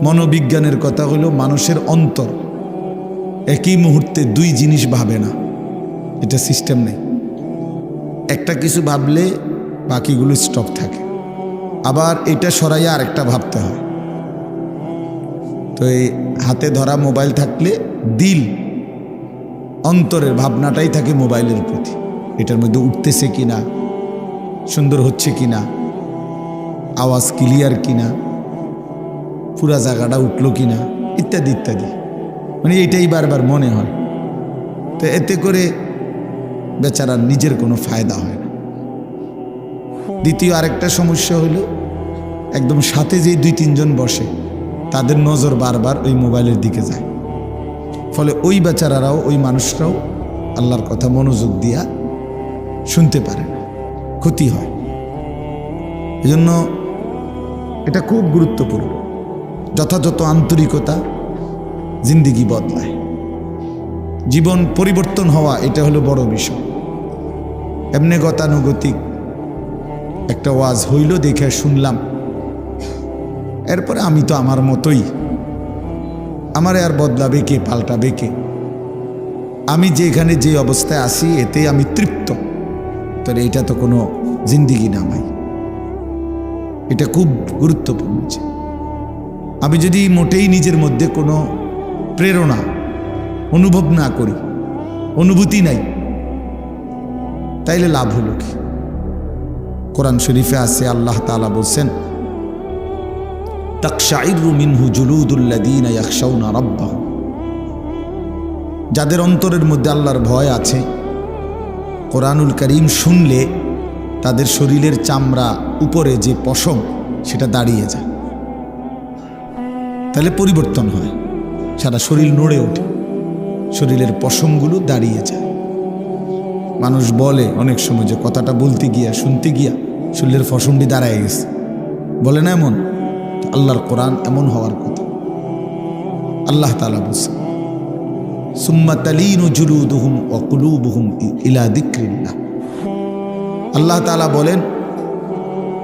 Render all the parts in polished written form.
মনোবিজ্ঞানের কথা হলো মানুষের অন্তর একই মুহূর্তে দুই জিনিস ভাবে না, এটা সিস্টেম নেই। একটা কিছু ভাবলে বাকিগুলো স্টপ থাকে, আবার এটা সরাইয়া আরেকটা ভাবতে হয়। তো এই হাতে ধরা মোবাইল থাকলে দিল অন্তরের ভাবনাটাই থাকে মোবাইলের প্রতি, এটার মধ্যে উঠতেছে কিনা, সুন্দর হচ্ছে কিনা, আওয়াজ ক্লিয়ার কিনা, পুরা জায়গাটা উঠলো কিনা, ইত্যাদি ইত্যাদি। মানে এইটাই বারবার মনে হয়। তো এতে করে বেচারার নিজের কোনো ফায়দা হয় না। দ্বিতীয় আরেকটা সমস্যা হলো একদম সাথে যে 2-3 জন বসে তাদের নজর বারবার ওই মোবাইলের দিকে যায়, ফলে ওই বেচারারাও ওই মানুষরাও আল্লাহর কথা মনোযোগ দিয়া শুনতে পারে না, ক্ষতি হয়। এজন্য এটা খুব গুরুত্বপূর্ণ। যথাযথ আন্তরিকতা জিন্দিগি বদলায়, জীবন পরিবর্তন হওয়া, এটা হলো বড় বিষয়। এমনি গতানুগতিক একটা ওয়াজ হইল, দেখে শুনলাম, এরপরে আমি তো আমার মতোই, আমারে আর বদলাবে কে, পাল্টাবে কে? আমি যেখানে যে অবস্থায় আছি এতে আমি তৃপ্ত। তাহলে এটা তো কোনো জিন্দিগি না ভাই, এটা খুব গুরুত্বপূর্ণ। আমি যদি মোটেই নিজের মধ্যে কোনো প্রেরণা অনুভব না করি, অনুভূতি নাই, তাইলে লাভ হলো কি? কোরআন শরীফে আছে, আল্লাহ তাআলা বলছেন, তাকশাইরু মিনহু জুলুদুল্লাযীনা ইয়াখশাউনা রাব্বাহুম। যাদের অন্তরের মধ্যে আল্লাহর ভয় আছে, কোরআনুল কারীম শুনলে তাদের শরীরের চামড়া উপরে যে পশম সেটা দাঁড়িয়ে যায়, তাহলে পরিবর্তন হয়, সারা শরীর নড়ে ওঠে, শরীরের পশমগুলো দাঁড়িয়ে যায়। মানুষ বলে অনেক সময় যে কথাটা বলতে গিয়া শুনতে গিয়া শরীরের পশমটি দাঁড়ায় গেছে, বলে না এমন? আল্লাহর কোরআন এমন হওয়ার কথা। আল্লাহ তাআলা বলছেন, সুম্মা তালিনু জুলুদুহুম ওয়া কুলুবুহুম ইলা যিকরিল্লাহ। আল্লাহ তাআলা বলেন,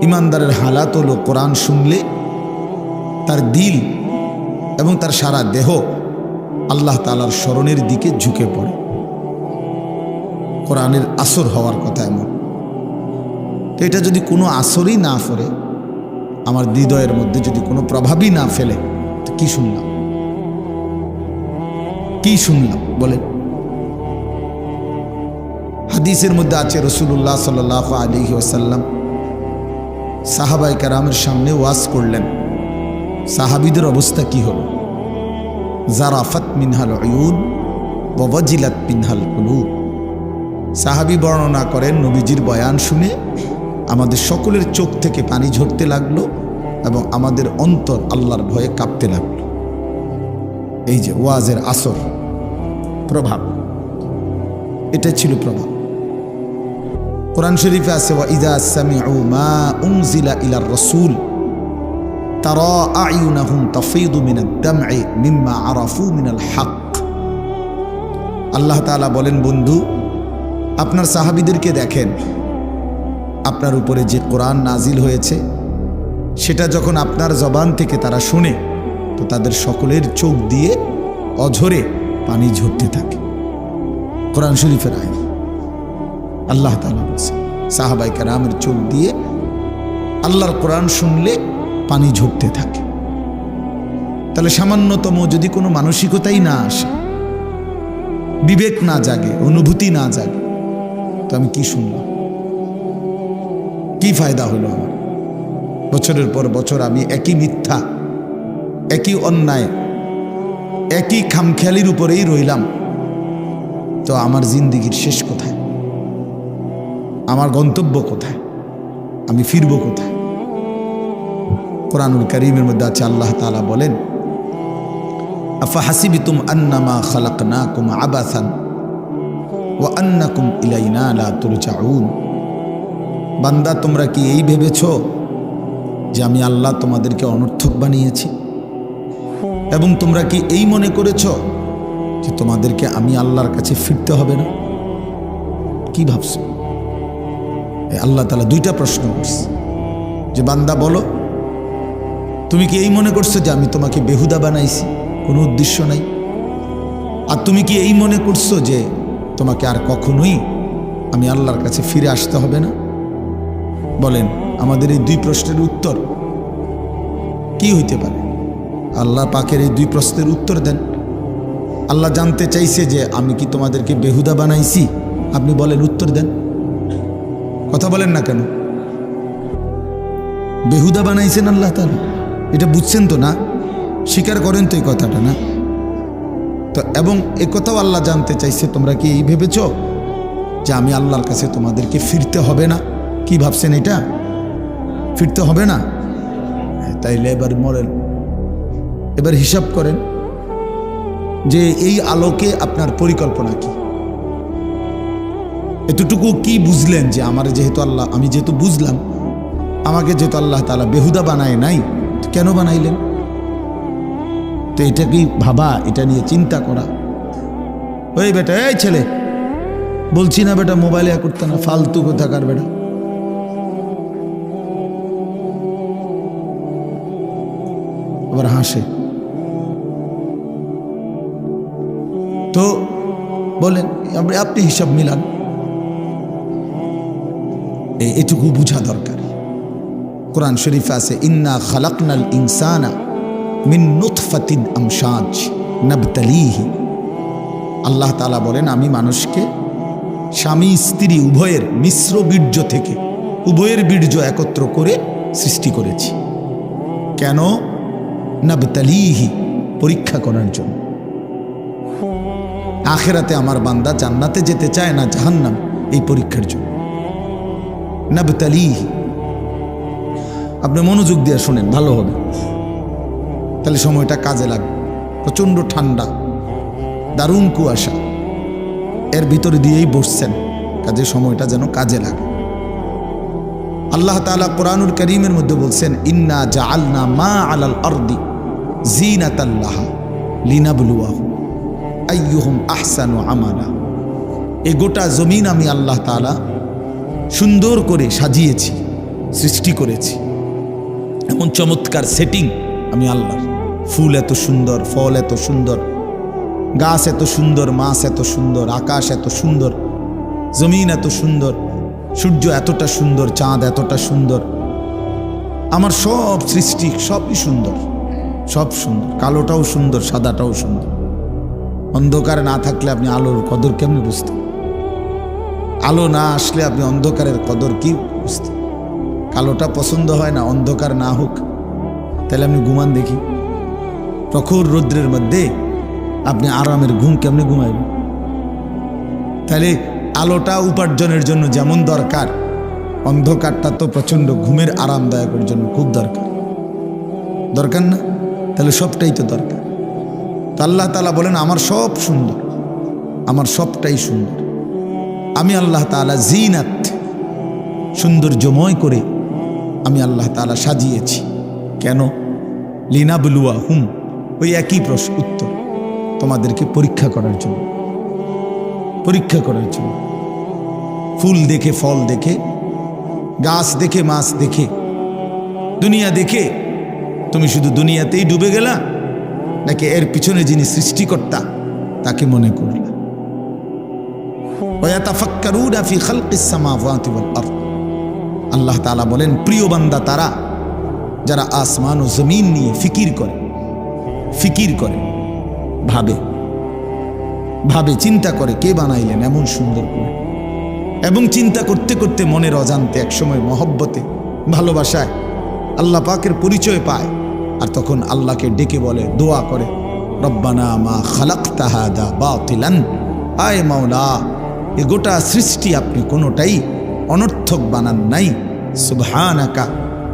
ইমানদারের হালাত হলো কোরআন শুনলে তার দিল এবং তার সারা দেহ আল্লাহ তাআলার স্মরণের দিকে ঝুঁকে পড়ে। কোরআনের আসর হওয়ার কথা এমন। তো এটা যদি কোনো আসরই না পড়ে, আমার হৃদয়ের মধ্যে যদি কোনো প্রভাবই না ফেলে, তো কি শুনলাম? কি শুনলাম বলেন? হাদিসের মধ্যে আছে, রাসূলুল্লাহ সাল্লাল্লাহু আলাইহি ওয়াসাল্লাম সাহাবায়ে কেরামের সামনে ওয়াজ করলেন। সাহাবীদের অবস্থা কি হলো? জারাফাত মিনহাল উয়ুন ওয়া ওয়াজিলাত মিনহাল কুলুব। সাহাবী বর্ণনা করেন, নবীজির বয়ান শুনে আমাদের সকলের চোখ থেকে পানি ঝরতে লাগলো এবং আমাদের অন্তর আল্লাহর ভয়ে কাঁপতে লাগলো। এই যে ওয়াজের আসর, প্রভাব, এটা ছিল প্রভাব। কোরআন শরীফে আছে, ওয়া ইযা সামিউ মা উনজিলা ইলার রাসূল তারা আয়ুনাহুম তাফীদু মিনাদ দাম'i মিম্মা আরাফু মিনাল হক। আল্লাহ তাআলা বলেন, বন্ধু আপনার সাহাবীদেরকে দেখেন, আপনার উপরে যে কোরআন নাজিল হয়েছে সেটা যখন আপনার জবান থেকে তারা শুনে, তো তাদের সকলের চোখ দিয়ে অঝরে পানি ঝরতে থাকে। কোরআন শরীফের আয়াত, আল্লাহ তাআলা বলেছেন সাহাবায়ে কেরামের চোখ দিয়ে আল্লাহর কোরআন শুনলে পানি ঝরতে থাকে। তাহলে সামান্যতম যদি কোনো মানসিকতাই না আসে, বিবেক না জাগে, অনুভূতি না জাগে, তো আমি কি শুনলাম? কি ফায়দা হলো আমার? বছরের পর বছর আমি একই মিথ্যা, একই অন্যায়, একই খামখেয়ালির উপরেই রইলাম। তো আমার জিন্দিগির শেষ কোথায়? আমার গন্তব্য কোথায়? আমি ফিরবো কোথায়? কোরআনুল কারীমের মধ্যে আছে, আল্লাহ তাআলা বলেন, আফা হাসিবতুম আন্নামা খালাকনাকুম আবাসান ওয়া আন্নাকুম ইলাইনা লা তুরজাউন। বান্দা, তোমরা কি এই ভেবেছো যে আমি আল্লাহ তোমাদেরকে অনর্থক বানিয়েছি? এবং তোমরা কি এই মনে করেছ যে তোমাদেরকে আমি আল্লাহর কাছে ফিরতে হবে না? কি ভাবছো? আল্লাহ তাআলা দুইটা প্রশ্ন করছে যে বান্দা বলো তুমি কি এই মনে করছো যে আমি তোমাকে বেহুদা বানাইছি, কোনো উদ্দেশ্য নাই? আর তুমি কি এই মনে করছো যে তোমাকে আর কখনোই আমি আল্লাহর কাছে ফিরে আসতে হবে না? বলেন, আমাদের এই দুই প্রশ্নের উত্তর কি হইতে পারে? আল্লাহ পাকের এই দুই প্রশ্নের উত্তর দেন। আল্লাহ জানতে চাইছে যে আমি কি তোমাদেরকে বেহুদা বানাইছি? আপনি বলেন, উত্তর দেন। কথা বলেন না কেন? বেহুদা বানাইছেন আল্লাহ তাআলা, এটা বুঝছেন তো না? স্বীকার করেন তো এই কথাটা, না? তো এবং এ কথাও আল্লাহ জানতে চাইছে, তোমরা কি এই ভেবেছ যে আমি আল্লাহর কাছে তোমাদেরকে ফিরতে হবে না? কি ভাবছেন এটা? ফিরতে হবে না? তাইলে এবার মরেন, এবার হিসাব করেন যে এই আলোকে আপনার পরিকল্পনা কি? এতটুকু কি বুঝলেন যে আমার যেহেতু আল্লাহ, আমি যেহেতু বুঝলাম আমাকে যেহেতু আল্লাহ তাআলা বেহুদা বানায় নাই, কেন বানাইলেন? তো এটা কি ভাবা, এটা নিয়ে চিন্তা করা? ওই বেটা, এই ছেলে, বলছি না বেটা মোবাইলে করতে না, ফালতু কোথাকার বেটা। আবার হাসে। তো বলেন, আপনি হিসাব মিলান। এটুকু বুঝা দরকার। কোরআন শরীফ আছে, ইন্না খালাকনাল ইনসানা মিন নুতফাতিন আমশাজ নাবতালিহি। আল্লাহ তাআলা বলেন, আমি মানুষকে স্বামী স্ত্রী উভয়ের মিশ্র বীর্য থেকে, উভয়ের বীর্য একত্র করে সৃষ্টি করেছি। কেন? নাবতালিহি, পরীক্ষা করার জন্য। আখিরাতে আমার বান্দা জান্নাতে যেতে চায় না জাহান্নাম, এই পরীক্ষার জন্য। নাবতালিহি, আপনি মনোযোগ দিয়ে শোনেন, ভালো হবে, তাহলে সময়টা কাজে লাগবে। প্রচণ্ড ঠান্ডা, দারুণ কুয়াশা, এর ভিতরে দিয়েই বসছেন, কাজে সময়টা যেন কাজে লাগে। আল্লাহ তাআলা কোরআনুল কারীমের মধ্যে বলছেন, ইন্না জাআলনা মা আলাল আরদি জিনাতাল লাহা লিনাবলুয়াহুম আইয়ুহুম আহসানু আমালা। এই গোটা জমিন আমি আল্লাহ তাআলা সুন্দর করে সাজিয়েছি, সৃষ্টি করেছি। এমন চমৎকার সেটিং আমি আল্লাহর। ফুল এত সুন্দর, ফল এত সুন্দর, গাছ এত সুন্দর, মাছ এত সুন্দর, আকাশ এত সুন্দর, জমিন এত সুন্দর, সূর্য এতটা সুন্দর, চাঁদ এতটা সুন্দর। আমার সব সৃষ্টি সবই সুন্দর, সব সুন্দর। কালোটাও সুন্দর, সাদাটাও সুন্দর। অন্ধকার না থাকলে আপনি আলোর কদর কেমনে বুঝতেন? আলো না আসলে আপনি অন্ধকারের কদর কি বুঝতেন? কালোটা পছন্দ হয় না, অন্ধকার না হোক, তাহলে আপনি ঘুমান দেখি। প্রখর রৌদ্রের মধ্যে আপনি আরামের ঘুম কেমনে ঘুমাইবেন? তাহলে আলোটা উপার্জনের জন্য যেমন দরকার, অন্ধকারটা তো প্রচণ্ড ঘুমের আরামদায়কের জন্য খুব দরকার, দরকার না? তাহলে সবটাই তো দরকার। তো আল্লাহ তাআলা বলেন, আমার সব সুন্দর, আমার সবটাই সুন্দর। আমি আল্লাহ তাআলা জিনাত, সৌন্দর্যময় করে আমি আল্লাহ তাআলা সাজিয়েছি। কেন? লিনাবলুয়াহুম, ওই একই প্রশ্ন উত্তর, তোমাদেরকে পরীক্ষা করার জন্য, পরীক্ষা করার জন্য। ফুল দেখে, ফল দেখে, গাছ দেখে, মাছ দেখে, দুনিয়া দেখে তুমি শুধু দুনিয়াতেই ডুবে গেলা, নাকি এর পিছনে যিনি সৃষ্টিকর্তা তাকে মনে করলা? ওয়াতাফাক্কারুনা ফি খালকিস সামাওয়াতি ওয়াল আরদ। আল্লাহ তাআলা বলেন, প্রিয় বান্দা তারা যারা আসমান ও জমিন নিয়ে ফিকির করে, ফিকির করে, ভাবে, ভাবে, চিন্তা করে কে বানাইলেন এমন সুন্দর করে। এবং চিন্তা করতে করতে মনের অজান্তে একসময় মহব্বতে, ভালোবাসায় আল্লাহ পাকের পরিচয় পায়। আর তখন আল্লাহকে ডেকে বলে, দোয়া করে, রব্বানা মা খালাকতা হাযা বাতিলান, আয় মাওলা, এ গোটা সৃষ্টি আপনি কোনোটাই অনর্থক বানান নাই। সুবহানাকা,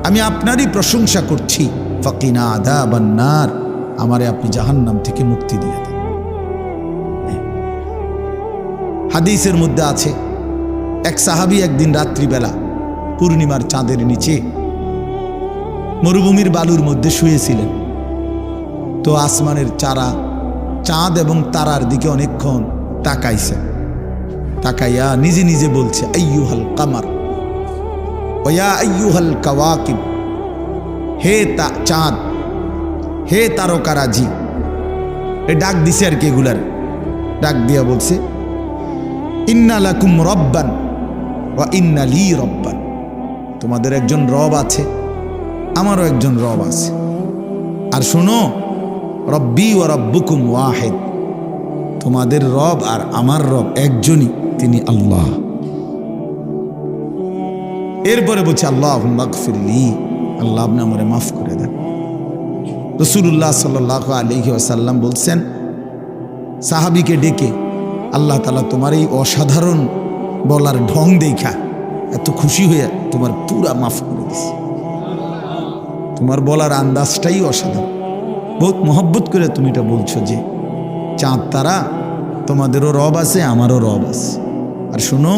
আমি আপনারই প্রশংসা করছি। ফাকিনা আযাবান নার, আমারে আপনি জাহান্নাম থেকে মুক্তি দিয়ে দেন। হাদিসের মধ্যে আছে, এক সাহাবী একদিন রাত্রিবেলা পূর্ণিমার চাঁদের নিচে মরুভূমির বালুর মধ্যে শুয়েছিলেন। তো আসমানের চারা, চাঁদ এবং তারার দিকে অনেকক্ষণ তাকাইছে। তাকাইয়া নিজে নিজে বলছে, আইয়ুহাল কামার ওয়া আইয়ুহাল কাওয়াকিব, হে চাঁদ হে তারকারাজি, এ ডাক দিছে আর কি, এগুলার ডাক দিয়া বলছে ইন্না লাকুম রব্বান ওয়া ইন্না লি রব্বান, তোমাদের একজন রব আছে, আমারও একজন রব আছে। আর শোনো, রব্বি ওয়া রব্বুকুম ওয়াহিদ, তোমাদের রব আর আমার রব একজনই, তিনি আল্লাহ। এরপরে বলছে আল্লাহুম্মা গফিরলি, আল্লাহ আপনি আমারে মাফ করে দেন। রাসূলুল্লাহ সাল্লাল্লাহু আলাইহি ওয়াসাল্লাম বলছেন সাহাবীকে ডেকে, আল্লাহ তাআলা তোমার এই অসাধারণ বলার ঢং দেখা এত খুশি হয়ে তোমার পুরা মাফ করে দিছে। তোমার বলার আন্দাজটাই অসাধারণ, বহুত মহব্বত করে তুমি এটা বলছো যে চাঁদ তারা তোমাদেরও রব আছে, আমারও রব আছে। আর শোনো,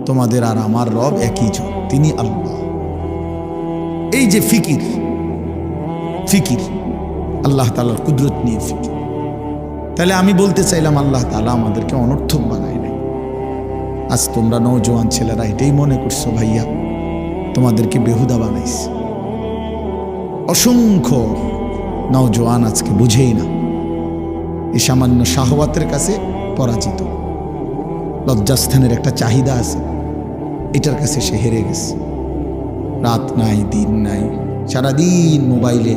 তোমাদের আর আমার রব একই জন, তিনি আল্লাহ। এই যে ফিকির, ফিকির আল্লাহ তাআলার কুদরত নিয়ে ফিকির। তাহলে আমি বলতে চাইলাম আল্লাহ তাআলা আমাদেরকে অনর্থক বানায় নাই। আজ তোমরা নওজোয়ান ছেলেরা এটাই মনে করছো ভাইয়া তোমাদেরকে বেহুদা বানাইছে। অসংখ্য নওজোয়ান আজকে বুঝেই না, এই সামান্য শাহওয়াতের কাছে পরাজিত। লজ্জাস্থানের একটা চাহিদা আছে, এটার কাছে সে হেরে গেছে। রাত নাই দিন নাই, সারাদিন মোবাইলে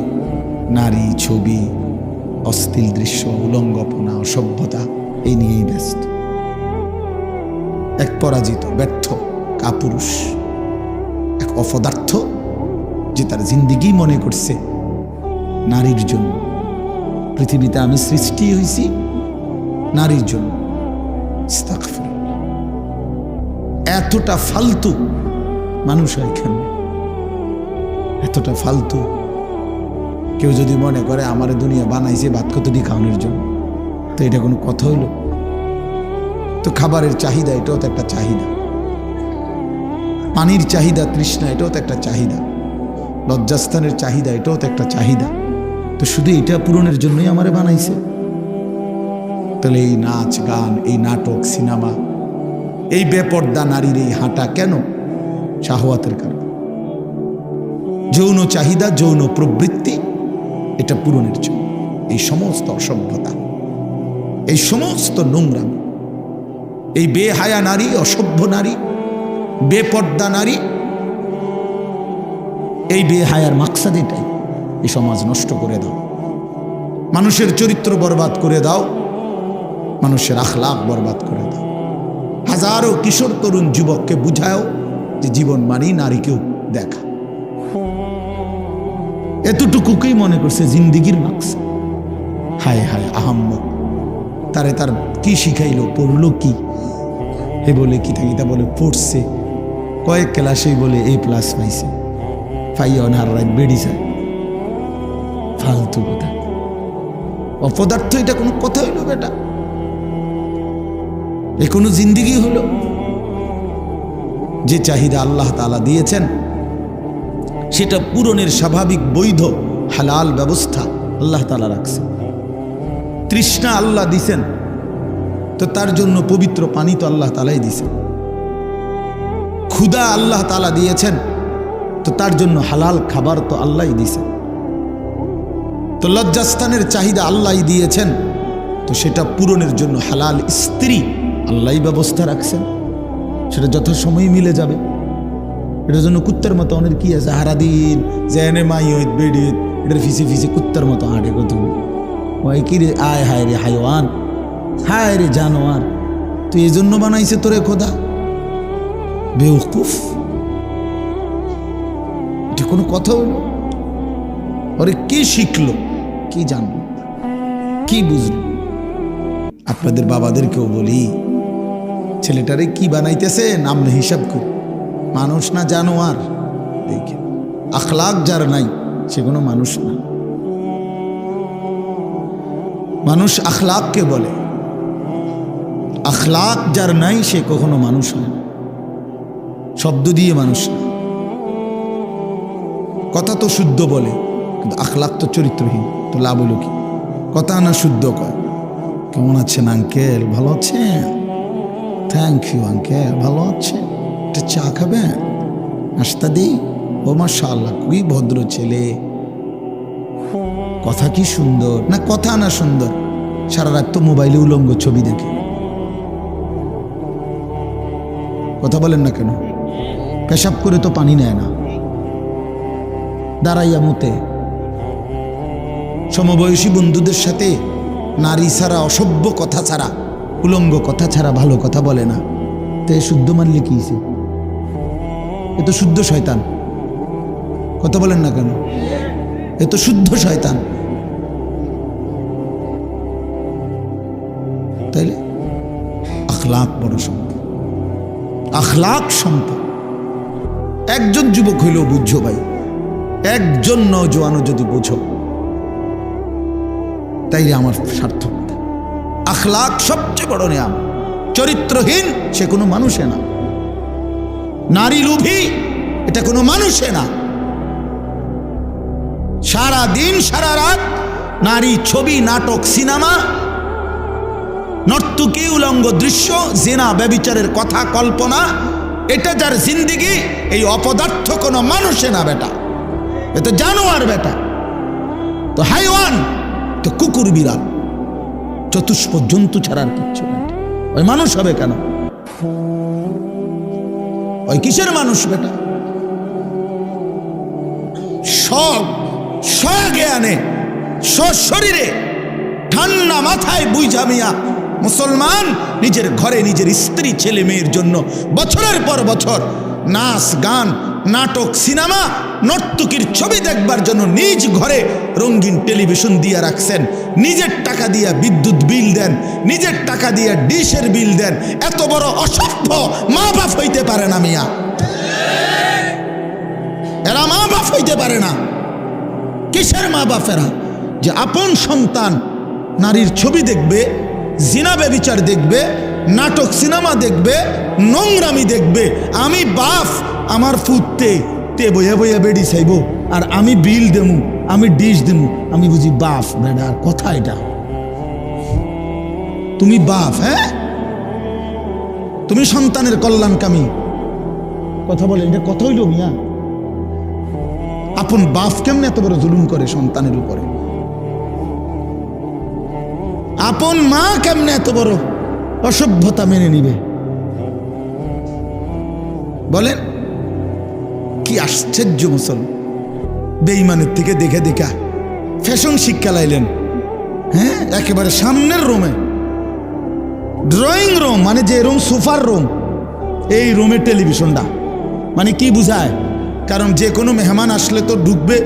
নারী, ছবি, অশ্লীল দৃশ্য, উলঙ্গপনা, অসভ্যতা, এই নিয়েই ব্যস্ত। এক পরাজিত, ব্যর্থ কাপুরুষ, এক অপদার্থ যে তার জিন্দেগি মনে করছে নারীর জন্য। পৃথিবীতে আমি সৃষ্টি হয়েছি নারীর জন্য। আস্তাগফিরুল্লাহ। এতটা ফালতু মানুষ এখানে, এতটা ফালতু। কেউ যদি মনে করে আমার দুনিয়া বানাইছে ভাত কতটি খাওয়ানোর জন্য, তো এটা কোনো কথা হইল? তো খাবারের চাহিদা, এটাও তো একটা চাহিদা। পানির চাহিদা, তৃষ্ণা, এটাও তো একটা চাহিদা। লজ্জাস্থানের চাহিদা, এটাও তো একটা চাহিদা। তো শুধু এটা পূরণের জন্যই আমারে বানাইছে? তাহলে এই নাচ গান, এই নাটক, সিনেমা, এই বেপর্দা নারীর এই হাঁটা কেন? শাহওয়াতের কারণে। যৌন চাহিদা, যৌন প্রবৃত্তি, এটা পূরণের জন্য। এই সমস্ত অসভ্যতা, এই সমস্ত নোংরামি, এই বেহায়া নারী, অসভ্য নারী, বেপর্দা নারী, এই বেহায়ার মাকসাদ এটাই। এই সমাজ নষ্ট করে দাও, মানুষের চরিত্র বরবাদ করে দাও, মানুষের আখলাক বরবাদ করে দাও। হাজারো কিশোর তরুণ যুবককে বুঝাও যে জীবন মানেই নারীকেও দেখা। এতটুকুকেই মনে করছে জিন্দিগির মাকসাদ। হায় হায় আহাম্মক, তারে তার কি শিখাইলো, পড়লো কি? এ বলে কি থাকিতা বলে পড়ছে, কয়েক ক্লাসেই বলে A+ পাইছে, পাইয়া অনার রাত বেড়ি যায়। ফালতু কথা, অপদার্থ। এটা কোনো কথা হইল বেটা? এ কোনো জিন্দিগি হলো? যে চাহিদা আল্লাহ তাআলা দিয়েছেন সেটা পূরণের স্বাভাবিক বৈধ হালাল ব্যবস্থা আল্লাহ তাআলা রাখছেন। তৃষ্ণা আল্লাহ দিছেন, তো তার জন্য পবিত্র পানি তো আল্লাহ তাআলাই দিছেন। ক্ষুধা আল্লাহ তাআলা দিয়েছেন, তো তার জন্য হালাল খাবার তো আল্লাহই দিছেন। তো লজ্জাস্থানের চাহিদা আল্লাহই দিয়েছেন, তো সেটা পূরণের জন্য হালাল স্ত্রী আল্লাহই ব্যবস্থা রাখছেন। সেটা যথাসময়ে মিলে যাবে। এটার জন্য কুত্তার মতো অনেক কি আছে, হারাদিন জেনে মাই হইত বেড়িত, এটার ফিসে ফিসে কুত্তার মতো হাঁটে কত। ওই কি রে, আয় হায় রে হাইওয়ান, হায় রে জানোয়ার, তো এই জন্য বানাইছে তোরে খোদা? বেউকুফ, এটা কোনো কথা হইল? ওরে কি শিখলো, কি জানলো, কি বুঝলো? আপনাদের বাবাদেরকেও বলি, ছেলেটারে কি বানাইতেছে নাম না হিসাব করে, মানুষ না জানোয়ার। দেখে আখলাক যার নাই সে কোনো মানুষ না। মানুষ আখলাককে বলে, আখলাক যার নাই সে কখনো মানুষ না। শব্দ দিয়ে মানুষ না। কথা তো শুদ্ধ বলে, কিন্তু আখলাক তো চরিত্রহীন। তো লাভ হলো কি? কথা না শুদ্ধ কয়, কেমন আছেন আঙ্কেল, ভালো আছেন? থ্যাংক ইউ আঙ্কেল, ভালো আছেন? একটা চা খাবেন? নাস্তা দিই? ও মাশাআল্লাহ, খুবই ভদ্র ছেলে। কথা কি সুন্দর না কথা না সুন্দর, সারা রাত তো মোবাইলে উলঙ্গ ছবি দেখে। কথা বলেন না কেন? পেশাব করে তো পানি নেয় না, দাঁড়াইয়া মুতে। সমবয়সী বন্ধুদের সাথে নারী ছাড়া, অসভ্য কথা ছাড়া, উলঙ্গ কথা ছাড়া ভালো কথা বলে না। তো এ শুদ্ধ মানলে কি হইছে? এ তো শুদ্ধ শয়তান। কথা বলেন না কেন? এ তো শুদ্ধ শয়তান। তাইলে আখলাক বড় সম্পদ, আখলাক সম্পদ। একজন যুবক হইলেও বুঝছো ভাই, একজন নওজোয়ানও যদি বুঝো তাইলে আমার সার্থকতা। আখলাক সবচেয়ে বড় নিয়াম। চরিত্রহীন সে কোনো মানুষে না, নারী লোভী এটা কোনো মানুষে না। সারা দিন সারা রাত নারী ছবি, নাটক, সিনেমা, নর্তকী, উলঙ্গ দৃশ্য, জিনা, ব্যভিচারের কথা, কল্পনা, এটা যার জিন্দিগি, এই অপদার্থ কোনো মানুষে না বেটা। এ তো জানোয়ার বেটা, তো হাইওয়ান, তো কুকুর, বিড়াল, চতুষ্প জন্তু ছাড়ার কিচ্ছু না। ওই মানুষ হবে কেন? ওই কিসের মানুষ বেটা? স্বজ্ঞানে, স্বশরীরে, ঠান্ডা মাথায় বুঝা মিয়া মুসলমান নিজের ঘরে নিজের স্ত্রী, ছেলে মেয়ের জন্য বছরের পর বছর নাচ, গান, নাটক, সিনেমা, নর্তকীর ছবি দেখবার জন্য নিজ ঘরে রঙিন টেলিভিশন দিয়ে রাখছেন। নিজের টাকা দিয়ে বিদ্যুৎ বিল দেন, নিজের টাকা দিয়ে ডিশের বিল দেন। এত বড় অসভ্য মা বাপ হইতে পারে না মিয়া। এরা মা বাপ হইতে পারে না। কিসের মা বাপেরা? যে আপন সন্তান নারীর ছবি দেখবে, জিনা ব্যভিচার দেখবে, নাটক সিনেমা দেখবে, নোংরামি দেখবে। আমি বাপ, আমার ফুটতে তে বইয়া বইয়া বেড়ি চাইব, আর আমি বিল দেবো, আমি ডিশ দেবো। আমি বুঝি বাপ বেড়ার কথা এটা? তুমি বাপ? হ্যাঁ, তুমি সন্তানের কল্যাণকামী। কথা বলে এটা কথা হইল মিয়া? আপন বাপ কেমনে এত বড় জুলুম করে সন্তানের উপরে? আপন মা কেমনে এত বড় অসভ্যতা মেনে নিবে? বলেন কি আশ্চর্য মুসলমান। বেঈমানের থেকে দেখে দেখা ফ্যাশন শিক্ষা লাইলেন। হ্যাঁ, একেবারে সামনের রুমে, ড্রয়িং রুম মানে যে রুম, সোফার রুম, এই রুমে টেলিভিশনটা। মানে কি বুঝায়? কারণ যে কোনো মেহমান আসলে তো ঢুকবে,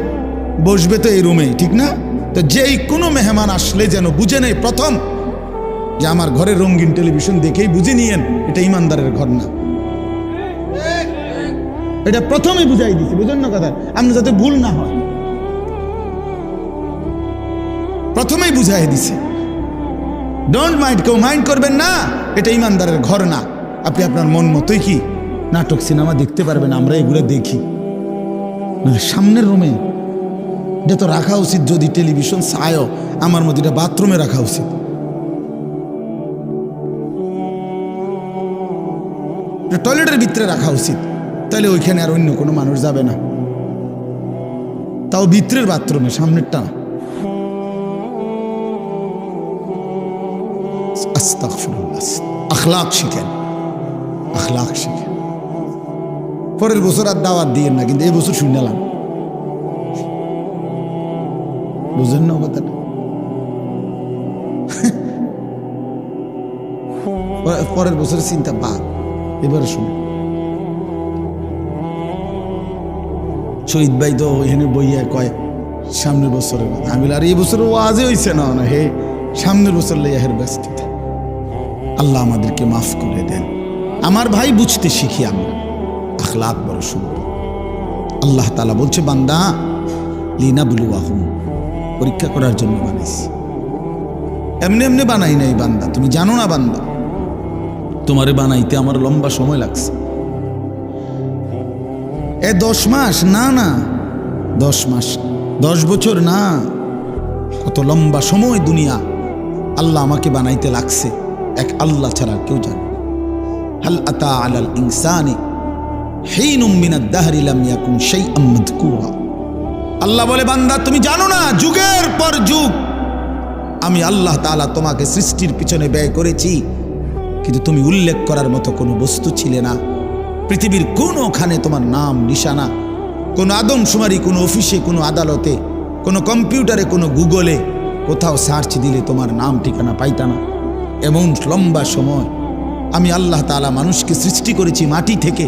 বসবে তো এই রুমেই, ঠিক না? তো যেই কোনো মেহমান আসলে যেন বুঝে নেই প্রথম যে আমার ঘরে রঙিন টেলিভিশন দেখেই বুঝে নিয়েন এটা ইমানদারের ঘর না। এটা প্রথমেই বুঝাই দিছি, বুঝেন না কথা? আপনি যাতে ভুল না হয়, প্রথমেই বুঝাই দিছে। ডোন্ট মাইন্ড, কেউ মাইন্ড করবেন না, এটা ইমানদারের ঘর না। আপনি আপনার মন মতোই কি নাটক সিনেমা দেখতে পারবেন, আমরা এগুলো দেখি। সামনের রুমে এটা তো রাখা উচিত। যদি টেলিভিশন চায়ও, আমার মধ্যে এটা বাথরুমে রাখা উচিত। টয়লেটের ভিতরে রাখা উচিত, তাহলে ওইখানে আর অন্য কোনো মানুষ যাবে না। তাও ভিতরের বাথরুমে, সামনেরটা না। আস্তাগফিরুল্লাহ। আখলাক শিখেন, আখলাক শিখেন। পরের বছর আর দাওয়াত দিয়েন না, কিন্তু এই বছর শুনলাম, বুঝেন না কথাটা? পরের বছরের চিন্তা বাদ, এবারে শুনে। শহীদ ভাই তো এখানে বইয়া কয় সামনের বছরের কথা। আমি আর এই বছর ওয়াজে হইছে না, হে সামনের বছর লেয়াহের ব্যস্ততা। আল্লাহ আমাদেরকে মাফ করে দেন। আমার ভাই, বুঝতে শিখি আমরা। আখলাক বড় সুন্দর। আল্লাহ তাআলা বলছে, বান্দা লিনাবলুয়াহুম, পরীক্ষা করার জন্য বানাইছি। এমনি এমনি বানাই নাই বান্দা, তুমি জানো না বান্দা, তোমারে বানাইতে আমার লম্বা সময় লাগছে। 10 মাস না, না 10 মাস, 10 বছর না, কত লম্বা সময় দুনিয়া আল্লাহ আমাকে বানাইতে লাগছে। এক আল্লাহ ছাড়া কেউ জানে। হাল আতা আলাল ইনসানি হিনুম মিনাদ দাহরি লাম ইয়াকুন শাইআম মাযকুরা। আল্লাহ বলে, বান্দা তুমি জানো না যুগের পর যুগ আমি আল্লাহ তাআলা তোমাকে সৃষ্টির পিছনে ব্যয় করেছি, কিন্তু তুমি উল্লেখ করার মতো কোনো বস্তু ছিলে না। পৃথিবীর কোনোখানে তোমার নাম নিশানা, কোনো আদমশুমারি, কোনো অফিসে, কোনো আদালতে, কোনো কম্পিউটারে, কোনো গুগলে কোথাও সার্চ দিলে তোমার নাম ঠিকানা পাইতা না। এমন লম্বা সময় আমি আল্লাহ তাআলা মানুষকে সৃষ্টি করেছি মাটি থেকে,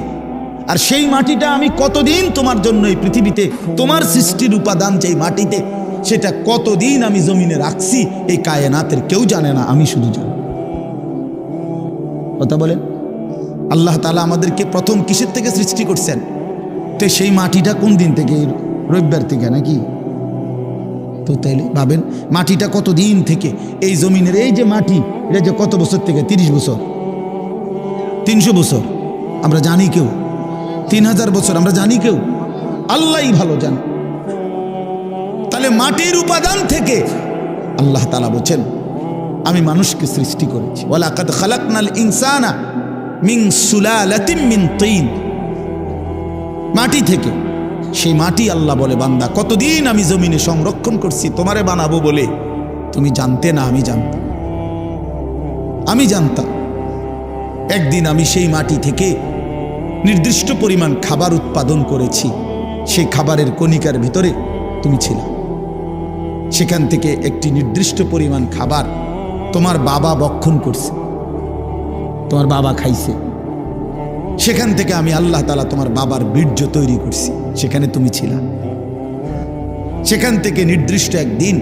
আর সেই মাটিটা আমি কতদিন তোমার জন্য এই পৃথিবীতে, তোমার সৃষ্টির উপাদান যেই মাটিতে, সেটা কতদিন আমি জমিনে রাখছি এই কায়নাতের কেউ জানে না, আমি শুধু জানি। কথা বলেন, আল্লাহ তাআলা আমাদেরকে প্রথম কিসের থেকে সৃষ্টি করছেন? তো সেই মাটিটা কোন দিন থেকে? রবিবার থেকে নাকি? তো তাইলে ভাবেন মাটিটা কত দিন থেকে, এই জমিনের এই যে মাটি, এটা যে কত বছর থেকে? 30 বছর, 300 বছর আমরা জানি কেউ, 3000 বছর আমরা জানি কেউ, আল্লাহই ভালো জানে। তাহলে মাটির উপাদান থেকে আল্লাহ তাআলা বলেন আমি মানুষকে সৃষ্টি করেছি। ওয়ালাকাদ খালাকনাল ইনসানা মিন সুলালাতিন মিন তিন, মাটি থেকে। সেই মাটি আল্লাহ বলে, বান্দা কতদিন আমি জমিনে সংরক্ষণ করছি তোমারে বানাবো বলে, তুমি জানতে না, আমি জানতাম। আমি জানতাম একদিন আমি সেই মাটি থেকে নির্দিষ্ট পরিমাণ খাবার উৎপাদন করেছি, সেই খাবারের কণিকার ভিতরে তুমি ছিলে। সেখান থেকে একটি নির্দিষ্ট পরিমাণ খাবার তোমার বাবা ভক্ষণ করছে, তোমার বাবা খাইছে। সেখান থেকে আমি আল্লাহ তাআলা তোমার বাবার বীর্য তৈরি করছি, সেখানে তুমি ছিলা। সেখান থেকে নির্দিষ্ট একদিন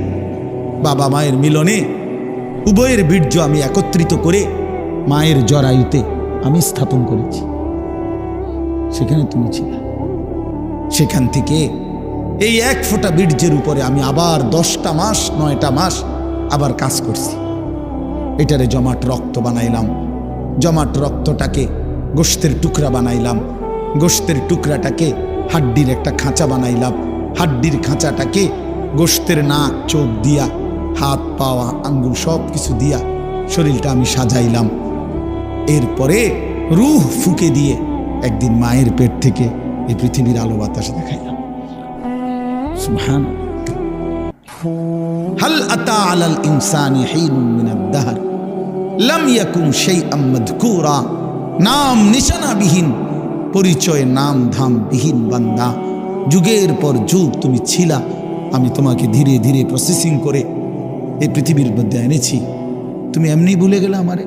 বাবা মায়ের মিলনে উভয়ের বীর্য আমি একত্রিত করে মায়ের জরায়ুতে আমি স্থাপন করেছি, সেখানে তুমি ছিলা। সেখান থেকে এই এক ফোঁটা বীর্যের উপরে আমি আবার 10টা মাস 9টা মাস আবার কাজ করছি। এটারে জমাট রক্ত বানাইলাম, জমাট রক্তটাকে গোশতের টুকরা বানাইলাম, গোশতের টুকরাটাকে হাড্ডির একটা খাঁচা বানাইলাম, হাড্ডির খাঁচাটাকে গোশতের নাক চোখ দিয়া, হাত পাওয়া আঙ্গুল সব কিছু দিয়া শরীরটা আমি সাজাইলাম। এরপরে রূহ ফুঁকে দিয়ে একদিন মায়ের পেট থেকে এই পৃথিবীর আলো বাতাস দেখাইলাম। সুবহান। হাল আতা আলাল ইনসানি হিনুন মিনাদ দাহর লাম ইয়াকুন শাইআম মাযকুরা, নাম নিশানাবিহীন, পরিচয় নাম ধাম বিহীন বান্দা, যুগের পর যুগ তুমি ছিলা। আমি তোমাকে ধীরে ধীরে প্রসেসিং করে এই পৃথিবীর মধ্যে এনেছি। তুমি এমনি ভুলে গেলা আমারে,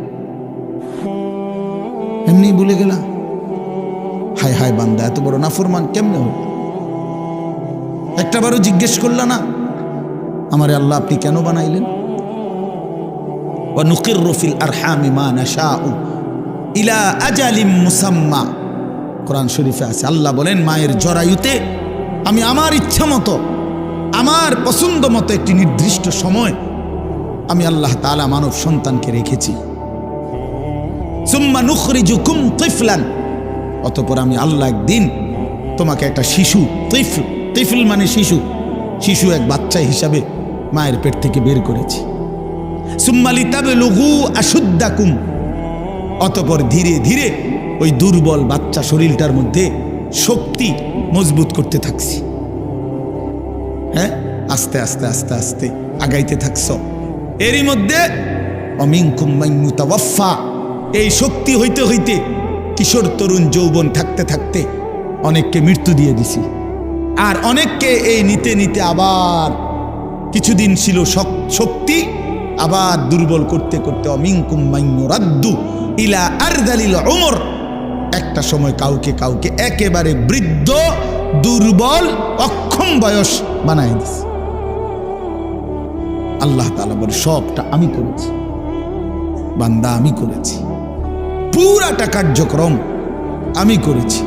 এমনি ভুলে গেলা। হায় হায় বান্দা, এত বড় নাফরমান কেমনে হল? একটাবারও জিজ্ঞেস করলা না আমারে আল্লাহ আপনি কেন বানাইলেন? ওয়া নুকিররু ফিল আরহামি মা নাশাউ ইলা আজালিম মুসাম্মা, কোরআন শরীফে আছে। আল্লাহ বলেন মায়ের জরায়ুতে আমি আমার ইচ্ছা মতো, আমার পছন্দ মতো একটি নির্দিষ্ট সময় আমি আল্লাহ তাআলা মানব সন্তানকে রেখেছি। সুম্মা নুখরিজুকুম তিফলান, অতঃপর আমি আল্লাহ একদিন তোমাকে একটা শিশু, তিফল মানে শিশু, শিশু এক বাচ্চা হিসাবে মায়ের পেট থেকে বের করেছি। সুম্মা লিতাবলুগু আশুদ্দাকুম, অতঃপর ধীরে ধীরে ওই দুর্বল বাচ্চা শরীরটার মধ্যে শক্তি মজবুত করতে থাকছি। হ্যাঁ, আস্তে আস্তে আস্তে আস্তে আগাইতে থাকছ। এরই মধ্যে অমিনকুম মান মুতাওয়াফফা, এই শক্তি হইতে হইতে কিশোর তরুণ যৌবন থাকতে থাকতে অনেককে মৃত্যু দিয়ে দিছি, আর অনেককে এই নিতে নিতে আবার কিছুদিন ছিল শক্তি, আবার দুর্বল করতে করতে অমিনকুম মান ইউরাদ্দু ইলা আরযালিল উমর, একটা সময় কাউকে কাউকে একেবারে বৃদ্ধ, দুর্বল, অক্ষম বয়স বানায় দিছে। আল্লাহ তাআলা বলে সবটা আমি করেছি বান্দা, আমি করেছি, পুরাটা কার্যক্রম আমি করেছি।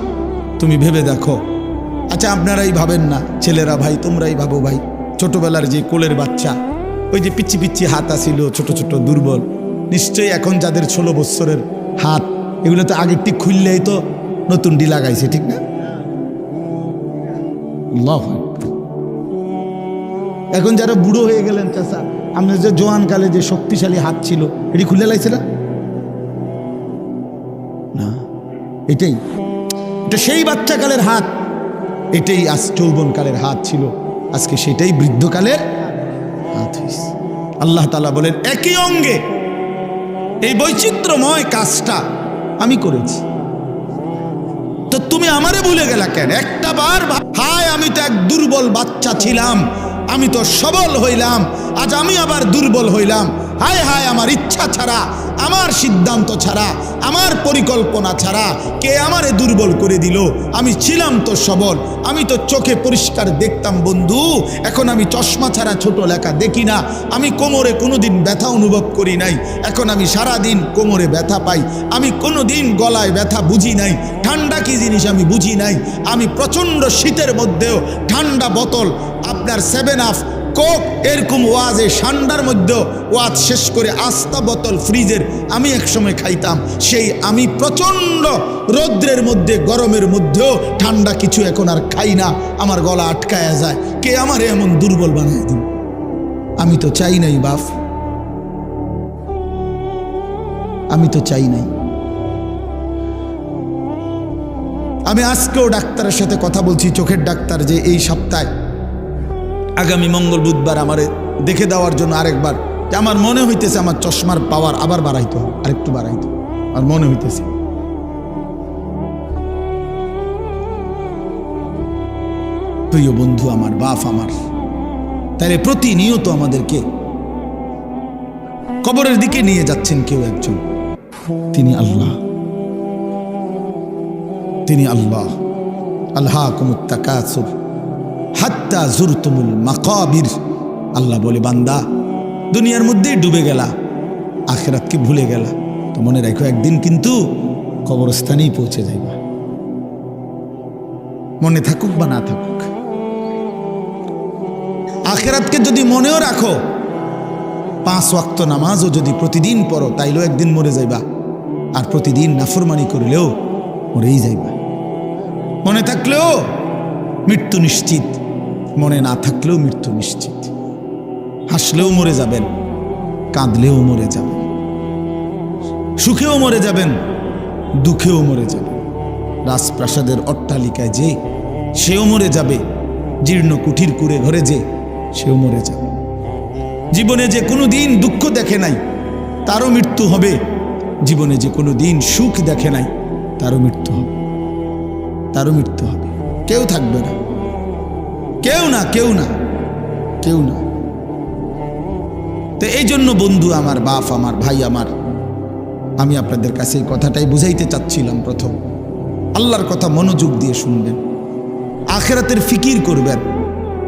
তুমি ভেবে দেখো। আচ্ছা আপনারাই ভাবেন না, ছেলেরা ভাই তোমরাই ভাবো ভাই, ছোটবেলার যে কোলের বাচ্চা, ওই যে পিচ্ছি পিচ্ছি হাত আছিল, ছোট ছোট দুর্বল, নিশ্চয়ই এখন যাদের 16 বছরের হাত, এগুলো তো আগের ঠিক খুললেই তো নতুন ডি লাগাইছে, ঠিক না? এখন যারা বুড়ো হয়ে গেলেন, চাচা আপনার যে জোয়ান কালে যে শক্তিশালী হাত ছিল, এটি খুলে লাইছে না? না, এটা সেই বাচ্চাকালের হাত, এটাই আজ যৌবনকালের হাত ছিল, আজকে সেটাই বৃদ্ধকালের হাত হইছে। আল্লাহ তাআলা বলেন একই অঙ্গে এই বৈচিত্র্যময় কাজটা আমি করেছি, তো তুমি আমারে ভুলে গেলা কেন? একটা বার হায় আমি তো এক দুর্বল বাচ্চা ছিলাম, আমি তো সবল হইলাম, আজ আমি আবার দুর্বল হইলাম। হায় হায় আমার ইচ্ছা ছাড়া, আমার সিদ্ধান্ত ছাড়া, আমার পরিকল্পনা ছাড়া কে আমারে দুর্বল করে দিল? আমি ছিলাম তো সবল, আমি তো চোখে পরিষ্কার দেখতাম বন্ধু, এখন আমি চশমা ছাড়া ছোট লেখা দেখি না, আমি কোমরে কোনোদিন ব্যথা অনুভব করি নাই, এখন আমি সারাদিন কোমরে ব্যথা পাই, আমি কোনোদিন গলায় ব্যথা বুঝি নাই, ঠান্ডা কি জিনিস আমি বুঝি নাই, আমি প্রচণ্ড শীতের মধ্যেও ঠান্ডা বোতল আপনার 7 আপ কোক এরকম ওয়াজে ঠান্ডার মধ্যেও ওয়াজ শেষ করে আস্তা বোতল ফ্রিজের আমি একসময় খাইতাম, সেই আমি প্রচণ্ড রৌদ্রের মধ্যে গরমের মধ্যেও ঠান্ডা কিছু এখন আর খাই না, আমার গলা আটকায়া যায়। কে আমারে এমন দুর্বল বানায় দিন? আমি তো চাই নাই বাপ, আমি তো চাই নাই। আমি আজকেও ডাক্তারের সাথে কথা বলছি, চোখের ডাক্তার, যে এই সপ্তাহে আগামী মঙ্গল বুধবার আমারে দেখে দেওয়ার জন্য আরেকবার, যে আমার মনে হইতেছে আমার চশমার পাওয়ার আবার বাড়াইতো, আরেকটু বাড়াইতো, আর মনে হইতেছে। প্রিয় বন্ধু আমার, বাপ আমার, তাহলে প্রতিনিয়ত আমাদেরকে কবরের দিকে নিয়ে যাচ্ছেন কেউ একজন, তিনি আল্লাহ, তিনি আল্লাহ। আলহাকুমুত তাকাসুর হাত্তা জুরতুমুল মাকাবির। আল্লাহ বলে বান্দা দুনিয়ার মধ্যেই ডুবে গেলা, আখিরাতকে ভুলে গেলা, তো মনে রাখো একদিন কিন্তু কবরস্থানেই পৌঁছে যাইবা, মনে থাকুক বা না থাকুক। আখিরাতকে যদি মনেও রাখো, 5 ওয়াক্ত নামাজও যদি প্রতিদিন পড়ো, তাইলেও একদিন মরে যাইবা, আর প্রতিদিন নাফরমানি করলেও মরেই যাইবা। মনে থাকলেও মৃত্যু নিশ্চিত, মনে না থাকলেও মৃত্যু নিশ্চিত। হাসলেও মরে যাবেন, কাঁদলেও মরে যাবেন, সুখেও মরে যাবেন, দুঃখেও মরে যাবেন। রাজপ্রাসাদের অট্টালিকায় যে, সেও মরে যাবে, জীর্ণ কুঠির কুড়ে ঘরে যে, সেও মরে যাবে। জীবনে যে কোনো দিন দুঃখ দেখে নাই, তারও মৃত্যু হবে। জীবনে যে কোনো দিন সুখ দেখে নাই, তারও মৃত্যু হবে, তারও মৃত্যু হবে। কেউ থাকবে না, কেউ না, কেউ না, কেউ না। তো এই জন্য বন্ধু আমার, বাপ আমার, ভাই আমার, আমি আপনাদের কাছে এই কথাটাই বুঝাইতে চাচ্ছিলাম। প্রথম আল্লাহর কথা মনোযোগ দিয়ে শুনবেন, আখিরাতের ফিকির করবেন,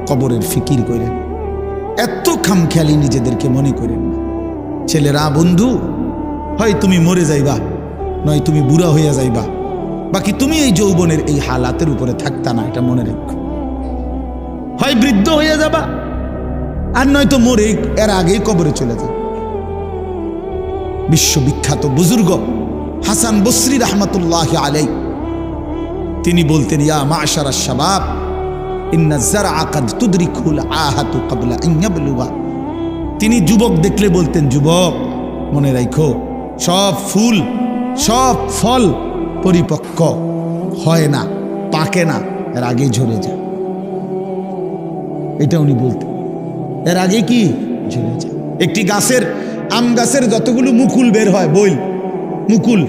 কবরের ফিকির করেন। এত খামখেয়ালি নিজেদেরকে মনে করেন না। ছেলেরা বন্ধু, হয় তুমি মরে যাইবা, নয় তুমি বুড়া হইয়া যাইবা, বাকি তুমি এই যৌবনের এই হালাতের উপরে থাকতা না, এটা মনে রেখো। হয় বৃদ্ধ হইয়া যাবা, আর নয়তো মরে এর আগেই কবরে চলে যাবে। বিশ্ববিখ্যাত বুজুর্গ হাসান বসরি রহমতুল্লাহ আলাইহি তিনি বলতেন, ইয়া মাশারাশ শাবাব ইন্না যারআ কাদ তুদরিকুল আহাতু ক্বাবলা আন ইয়াবলুগা। তিনি যুবক দেখলে বলতেন, যুবক মনে রাখো, সব ফুল, সব ফল পরিপক্ক হয় না, পাকে না, এর আগে ঝরে যায়। এটা উনি বলতেন, এর আগে কি ঝরে যায়। একটি গাছের, আম গাছের যতগুলো মুকুল বের হয়, বইল মুকুল,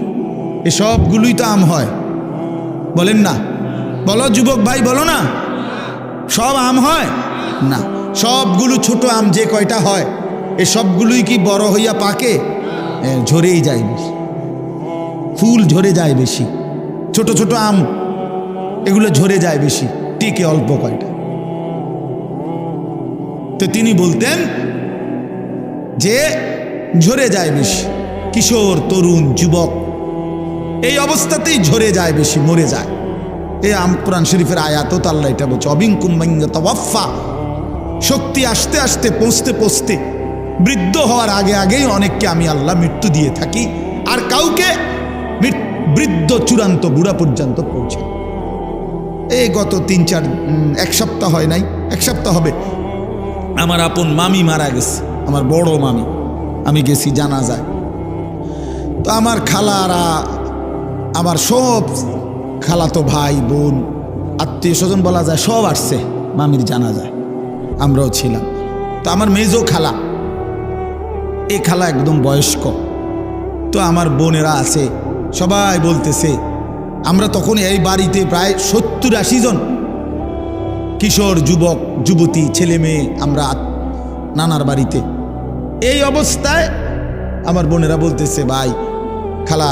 এ সবগুলোই তো আম হয়, বলেন না? বলো যুবক ভাই, বলো না, সব আম হয় না। সবগুলো ছোট আম যে কয়টা হয়, এ সবগুলোই কি বড় হইয়া পাকে? ঝরেই যায় বেশি, ফুল ঝরে যায় বেশি, ছোট ছোট আম এগুলো ঝরে যায় বেশি, টিকে অল্প কয়টা। তো তিনি বলতেন যে ঝরে যায় বেশি, কিশোর, তরুণ, যুবক এই অবস্থাতেই ঝরে যায় বেশি, মরে যায়। এই কোরআন শরীফের আয়াতও তো আল্লাহ এটা বলছে, অবিনকুম মান ইয়াতাওয়াফা। শক্তি আসতে আসতে, পৌঁছতে পৌঁছতে, বৃদ্ধ হওয়ার আগে আগেই অনেককে আমি আল্লাহ মৃত্যু দিয়ে থাকি, আর কাউকে বৃদ্ধ চূড়ান্ত বুড়া পর্যন্ত পৌঁছে। এই গত 3-4 এক সপ্তাহ হয় নাই, এক সপ্তাহ হবে, আমার আপন মামি মারা গেছে, আমার বড় মামি। আমি গেছি জানাজায়। তো আমার খালারা, আমার সব খালাতো ভাই বোন, আত্মীয় স্বজন বলা যায়, সব আসছে মামির জানাজায়। আমরাও ছিলাম। তো আমার মেজো খালা, এই খালা একদম বয়স্ক। তো আমার বোনেরা আছে, সবাই বলতেছে, আমরা তখন এই বাড়িতে প্রায় 70-80 জন কিশোর, যুবক, যুবতী, ছেলে মেয়ে, আমরা নানার বাড়িতে। এই অবস্থায় আমার বোনেরা বলতেছে, ভাই খালা,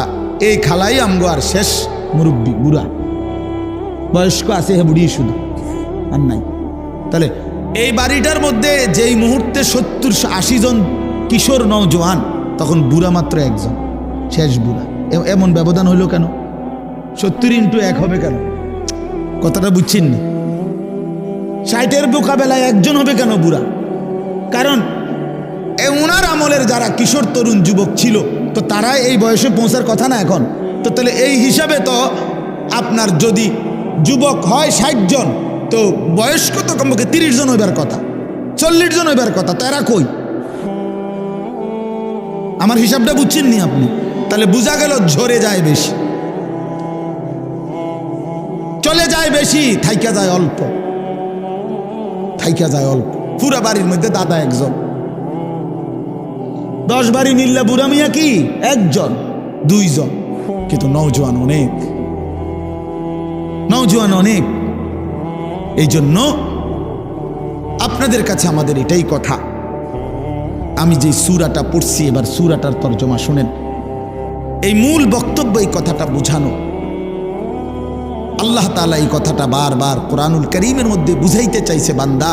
এই খালাই আমগো আর শেষ মুরব্বী, বুড়া বয়স্ক আছে, হে বুড়ি শুধু আর নাই। তাহলে এই বাড়িটার মধ্যে যেই মুহূর্তে 70-80 জন কিশোর নওজোয়ান, তখন বুড়া মাত্র একজন, শেষ বুড়া। এমন ব্যবধান হইল কেন? 70x1 হবে কেন? কথাটা বুঝছেন না? 60-এর মোকাবেলায় একজন হবে কেন বুড়া? কারণ ওনার আমলের যারা কিশোর, তরুণ, যুবক ছিল, তো তারা এই বয়সে পৌঁছার কথা না এখন। তো তাহলে এই হিসাবে তো আপনার যদি যুবক হয় 60 জন, তো বয়স্ক তো কমপক্ষে 30 জন হইবার কথা, 40 জন হইবার কথা। তারা কই? আমার হিসাবটা বুঝছেন নি আপনি? তাহলে বোঝা গেল ঝরে যায় বেশি, চলে যায় বেশি, থাইকা যায় অল্প, থাইকা যায় অল্প। পুরা বাড়ির মধ্যে দাদা একজন, 10 বাড়ি মিললে বুড়া মিয়া কি একজন, 2 জন, কিন্তু নওজোয়ান অনেক, নওজোয়ান অনেক। এই জন্য আপনাদের কাছে আমাদের এটাই কথা, আমি যে সূরাটা পড়ছি, এবার সূরাটার তর্জমা শুনেন। এই মূল বক্তব্য এই কথাটা বুঝানো। আল্লাহ তাআলা এই কথাটা বারবার কোরআনুল কারীমের মধ্যে বুঝাইতে চাইছে, বান্দা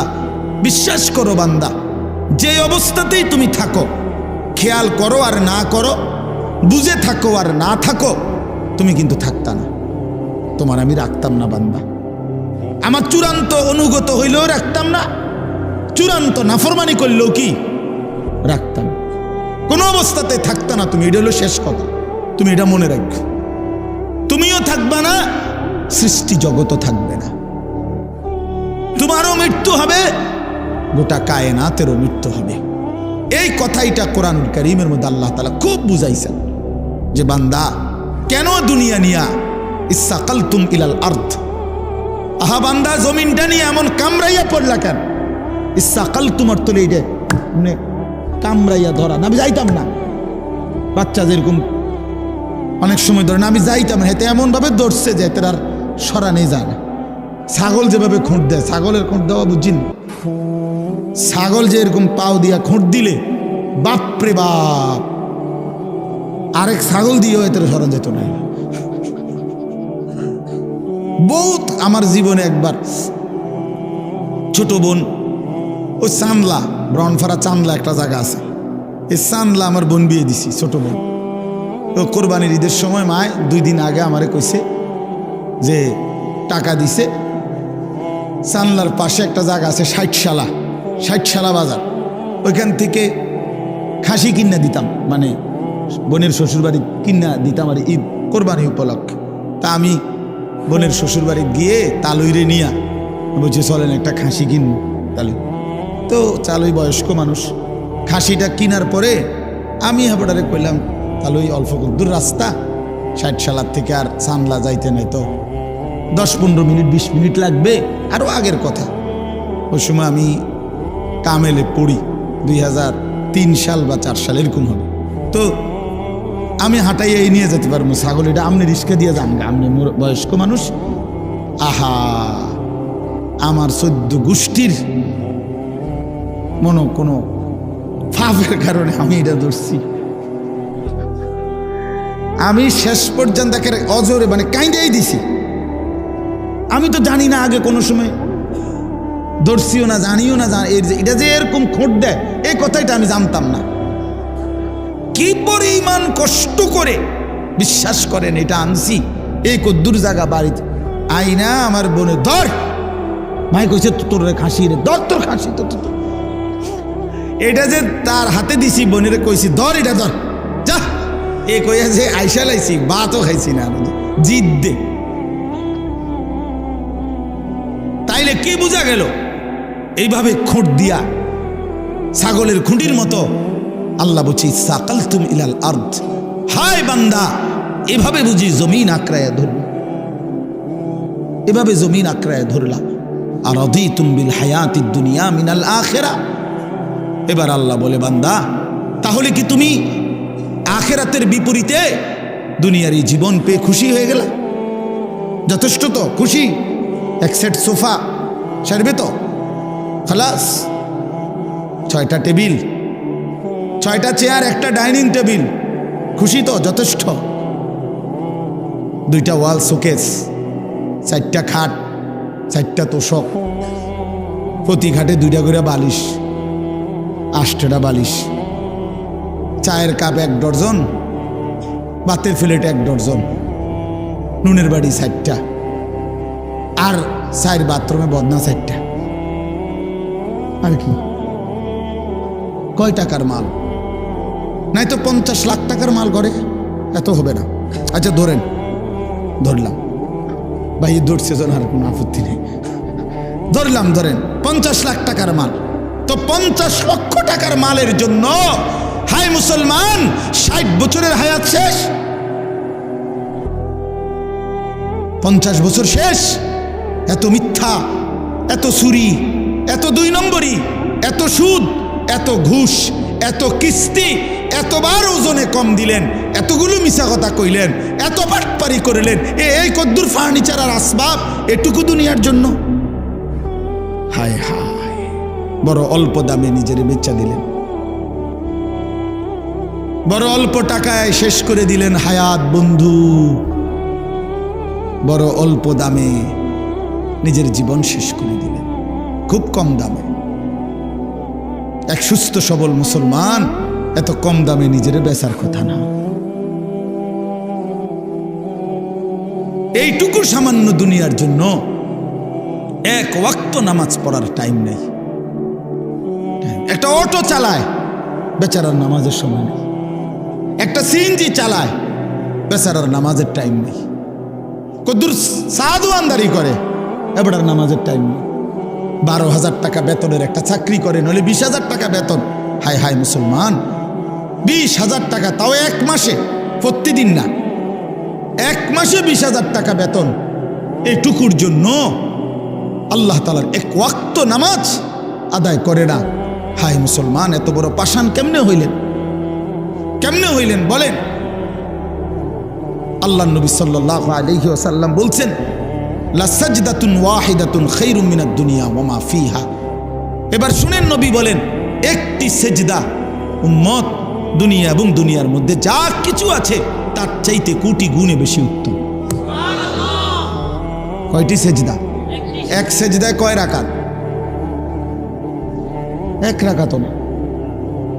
বিশ্বাস করো, বান্দা যে অবস্থাতেই তুমি থাকো, খেয়াল করো আর না করো, বুঝে থাকো আর না থাকো, তুমি কিন্তু থাকতা না, তোমার আমি রাখতাম না বান্দা। আমার চূড়ান্ত অনুগত হইলেও রাখতাম না, চূড়ান্ত নাফরমানি করলেও কি রাখতাম, কোনো অবস্থাতে থাকতা না তুমি। এটা হলো শেষ কথা, তুমি এটা মনে রাখো। তুমিও থাকবা না, সৃষ্টি জগতও থাকবে না, তোমারও মৃত্যু হবে, গোটা কায়নাতেরও মৃত্যু হবে। এই কথাইটা কোরআনুল কারীমের মধ্যে আল্লাহ তাআলা খুব বুঝাইছেন যে বান্দা কেন দুনিয়া নিয়া ইসসাকালতুম ইলাল আরদ, আহা বান্দা জমিনটা নিয়ে এমন কামড়াইয়া পড়লা কেন? ইসসাকালতুম অর্থ এইটা মানে কামড়াইয়া ধরা। আমি যাইতাম না, বাচ্চা যেরকম অনেক সময় ধরে না, আমি যাইতাম না, এতে এমন ভাবে ধরছে যে এতে আর সরানে যায় না। ছাগল যেভাবে খুঁট দেয়, ছাগলের খুঁট দেওয়া বুঝিন, ছাগল যে এরকম পাও দিয়া খুঁট দিলে বাপরে বাপ, আরেক ছাগল দিয়েও এতে সরান যেত না। বহুত আমার জীবনে একবার ছোট বোন, ওই চান্দলা, ব্রনফারা চান্দলা একটা জায়গা আছে, এই চান্দলা আমার বোন বিয়ে দিছি, ছোট বোন। ও কোরবানির ঈদের সময় মায় 2 দিন আগে আমারে কইছে যে টাকা দিছে, চান্দলার পাশে একটা জায়গা আছে 60 বাজার, ওইখান থেকে খাসি কিনা দিতাম, মানে বোনের শ্বশুরবাড়ি কিনা দিতাম আর ঈদ কোরবানি উপলক্ষে। তা আমি বোনের শ্বশুরবাড়ি গিয়ে তালুইরে নিয়া বলছি চলেন একটা খাসি কিনবো তালুই। তো চালুই বয়স্ক মানুষ, খাসিটা কিনার পরে আমি হাবড়ারে কইলাম, তালুই অল্প দূর রাস্তা, 60 থেকে আর চান্দলা যাইতে নাই তো 10-15 মিনিট 20 মিনিট লাগবে, আরও আগের কথা। ওই সময় আমি কামেলে পড়ি, 2003 সাল বা 4 সাল এরকম হবে। তো আমি হাঁটাইয়া নিয়ে যেতে পারবো ছাগল, এটা আপনি রিস্কে দিয়ে যান, আপনি বয়স্ক মানুষ। আহা, আমার 14 গোষ্ঠীর কোনো পাপের কারণে আমি এটা ধরছি। আমি শেষ পর্যন্ত অজরে মানে কাইন্দাই দিছি। আমি তো জানি না আগে কোনো সময়, ধরছিও না, জানিও না, এটা যে এরকম খোঁট দেয় এই কথাটা আমি জানতাম না। কি পরিমাণ কষ্ট করে বিশ্বাস করেন এটা আনছি, এই কদ্দুর জায়গা বাড়িতে আইনা আমার বোনে ধর, ভাই কইছে তোর খাসি রে, ধর তোর খাসি, তো এটা যে তার হাতে দিছি, বোনের কইছি ধর, এটা ধর যা, এ কইয়া যে আইসা লাইছি, ভাতও খাইছি না, জিদ দে। তাইলে কি বোঝা গেল? এইভাবে খুঁট দিয়া ছাগলের খুঁটির মতো আল্লাহ বলছি সাকালতুম ইলাল আরদ, হায় বান্দা এভাবে বুঝি জমিন আঁকড়ায়া ধরল, এভাবে জমিন আঁকড়ায়া ধরলা। আরাদিতুম বিল হায়াতিদ দুনিয়া মিনাল আখিরা। এবার আল্লাহ বলে, বান্দা তাহলে কি তুমি আখিরাতের বিপরীতে দুনিয়ার এই জীবন পেয়ে খুশি হয়ে গেলা? যথেষ্ট তো খুশি? এক সেট সোফা সারবে তো? খালাস। 6টা টেবিল, 6টা চেয়ার, একটা ডাইনিং টেবিল, খুশি তো? যথেষ্ট। 2টা ওয়াল শোকেস, 4টা খাট, 4টা তোষক, প্রতি ঘাটে 2টা করে বালিশ, 8টা বালিশ, চায়ের কাপ 1 ডজন, ভাতের প্লেট 1 ডজন, নুনের বাড়ি 4টা, আর 4 বাথরুমে বদনা 4টা। আর কি? কয় টাকার মাল? নাই তো 50 লাখ টাকার মাল করে? এত হবে না। আচ্ছা ধরেন, ধরলাম, ভাই ধরছে জন, আর কোনো আপত্তি নেই, ধরলাম, ধরেন 50 লাখ টাকার মাল। তো 50 লক্ষ টাকার মালের জন্য হায় মুসলমান 60 বছরের হায়াত শেষ, 50 বছর শেষ। এত মিথ্যা, এত চুরি, এত 2 নম্বরি, এত সুদ, এত ঘুষ, এত কিস্তি, এতবার ওজনে কম দিলেন, এতগুলো মিছা কথা কইলেন, এত বাটপারি করলেন, এই কদ্দুর ফার্নিচার আর আসবাব, এটুকু দুনিয়ার জন্য? হায় হায়, বড় অল্প দামে নিজের বেচা দিলেন, বড় অল্প টাকায় শেষ করে দিলেন হায়াত বন্ধু, বড় অল্প দামে নিজের জীবন শেষ করে দিলেন, খুব কম দামে। এক সুস্থ সবল মুসলমান এত কম দামে নিজের বেচার কথা না। এইটুকু সামান্য দুনিয়ার জন্য 1 ওয়াক্ত নামাজ পড়ার টাইম নেই। একটা অটো চালায়, বেচারার নামাজের সময় নেই। একটা সিএনজি চালায়, বেচারার নামাজের টাইম নেই। কদ্দুর সাদওয়ানদারি করে, এবারে নামাজের টাইম নেই। 12,000 টাকা বেতনের একটা চাকরি করে, নইলে 20,000 টাকা বেতন। হায় হায় মুসলমান, 20,000 টাকা, তাও 1 মাসে, প্রতিদিন না, 1 মাসে 20,000 টাকা বেতন। এইটুকুর জন্য আল্লাহ তাআলার 1 ওয়াক্ত নামাজ আদায় করে না। হায় মুসলমান, এত বড় পাষাণ কেমনে হইলেন? কেমনে হইলেন বলেন? আল্লাহ নবী সাল্লাল্লাহু আলাইহি ওয়াসাল্লাম বলছেন, লা সাজদাতুন ওয়াহিদাতুন খায়রুম মিনাদ দুনিয়া ওয়া মা ফিহা। এবার শুনেন, নবী বলেন, একটি সেজদা উম্মত দুনিয়া এবং দুনিয়ার মধ্যে যা কিছু আছে তার চাইতে কোটি গুণে বেশি উত্তম। কয়টি সেজদা? 1 সেজদায় কয় রাকাত? 1 রাকাতও না।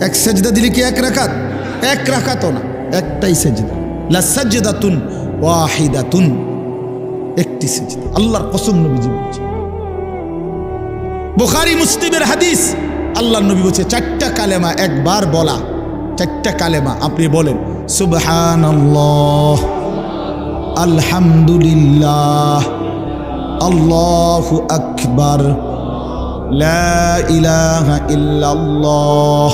1 সেজদা দিলে কি 1 রাকাত? 1 রাকাতও না, একটাই সেজদা। লা সাজদাতুন ওয়াহিদাতুন, একটি সেজদা। আল্লাহর কসম নবীজি বলছে, বুখারী মুসলিমের হাদিস। আল্লাহর নবী বলছে 4টা কালেমা একবার বলা, 4টা কালেমা আপনি বলেন, সুবহানাল্লাহ, আলহামদুলিল্লাহ, আল্লাহু আকবার, লা ইলাহা ইল্লাল্লাহ।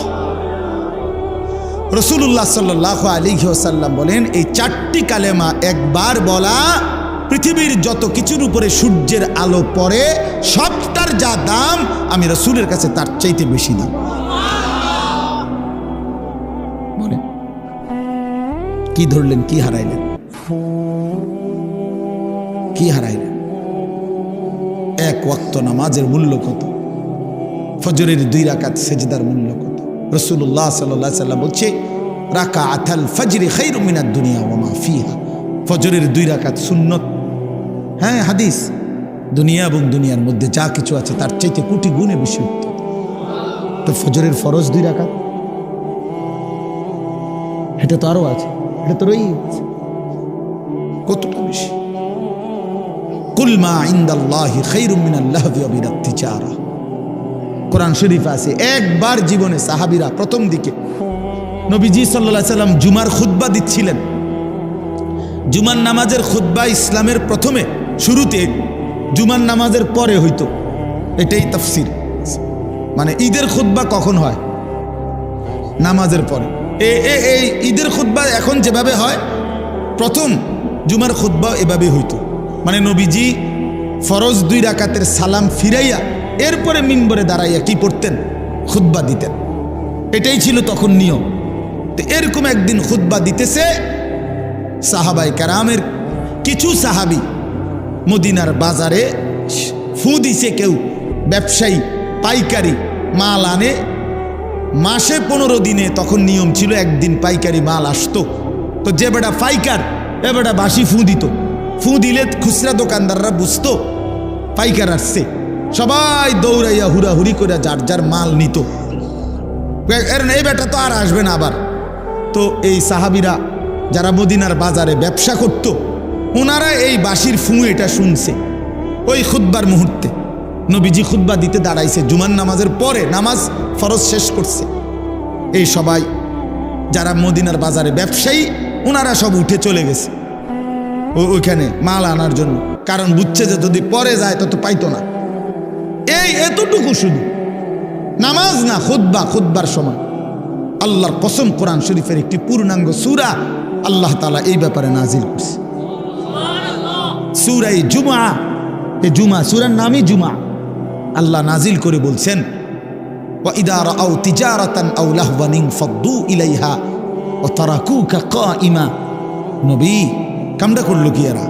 রাসূলুল্লাহ সাল্লাল্লাহু আলাইহি ওয়াসাল্লাম বলেন, এই 4টি কালেমা একবার বলা পৃথিবীর যত কিছুর উপরে সূর্যের আলো পড়ে সবটার যা দাম, আমি রাসূলের কাছে তার চাইতে বেশি দাম। বলেন, কি ধরলেন? কি হারাইলেন? কি হারাইলেন? 1 ওয়াক্ত নামাজের মূল্য কত? ফজরের 2 রাকাত সেজদার মূল্য কত? রাসূলুল্লাহ সাল্লাল্লাহু আলাইহি ওয়াসাল্লাম বলছে, রাকাআতাল ফজরি খায়রুম মিনাদ দুনিয়া ওয়া মা ফিহা। ফজরের 2 রাকাত সুন্নত। হ্যাঁ, হাদিস। দুনিয়া এবং দুনিয়ার মধ্যে যা কিছু আছে তার চাইতে কোটি গুণে বেশি উত্তম। তো ফজরের ফরজ 2 রাকাত, এটা তো আরো আছে, এটা তো রয়েছে, কতটা বেশি। কুল মা ইনদাল্লাহি খায়রুম মিনাল লাহবি ওয়া মিনাত তিজারা। কোরআন শরীফ আছে। একবার জীবনে সাহাবীরা প্রথম দিকে নবীজি সাল্লাল্লাহু আলাইহি সাল্লাম জুমার খুতবা দিচ্ছিলেন। জুমার নামাজের খুতবা ইসলামের প্রথমে শুরুতে জুমার নামাজের পরে হইতো, এটাই তাফসীর। মানে ঈদের খুতবা কখন হয়? নামাজের পরে। এই ঈদের খুতবা এখন যেভাবে হয়, প্রথম জুমার খুতবা এভাবে হইতো। মানে নবীজি ফরজ 2 রাকাতের সালাম ফিরাইয়া এরপরে মিম্বরে দাঁড়াইয়া কি পড়তেন? খুতবা দিতেন। এটাই ছিল তখন নিয়ম। তো এরকম একদিন খুতবা দিতেছে, সাহাবায়ে কেরামের কিছু সাহাবী মদিনার বাজারে ফু দিছে, কেউ ব্যবসায়ী পাইকারি মাল আনে মাসে 15 দিনে, তখন নিয়ম ছিল একদিন পাইকারি মাল আসতো। তো যে বেটা পাইকার এ বেটা বাসি ফু দিত। ফু দিলে খুচরা দোকানদাররা বুঝতো পাইকার আসছে, সবাই দৌড়াইয়া হুড়াহুড়ি করে যার যার মাল নিত। এই বেটা তো আর আসবে না আবার। তো এই সাহাবিরা যারা মদিনার বাজারে ব্যবসা করত, ওনারা এই বাঁশির ফু এটা শুনছে। ওই খুতবার মুহূর্তে নবীজি খুতবা দিতে দাঁড়াইছে, জুমার নামাজের পরে, নামাজ ফরজ শেষ করছে। এই সবাই যারা মদিনার বাজারে ব্যবসায়ী ওনারা সব উঠে চলে গেছে ওইখানে মাল আনার জন্য, কারণ বুঝছে যে যদি পরে যায় তত পাইতো না। এই এতটুকু শুধু নামাজ না, খুতবার সময় আল্লাহর কসম, কোরআন শরীফের একটি পূর্ণাঙ্গ সূরা আল্লাহ তাআলা এই ব্যাপারে নাজিল করছে। সূরা জুমা, এই জুমা সূরার নামই জুমা। আল্লাহ নাজিল করে বলছেন, ওয়া ইদা রাআউ তিজারাতান আও লাহওয়ান ফাদ্দু ইলাইহা ওয়া তারাকুকা কাইমা। নবী কামটা করলো কি এরা?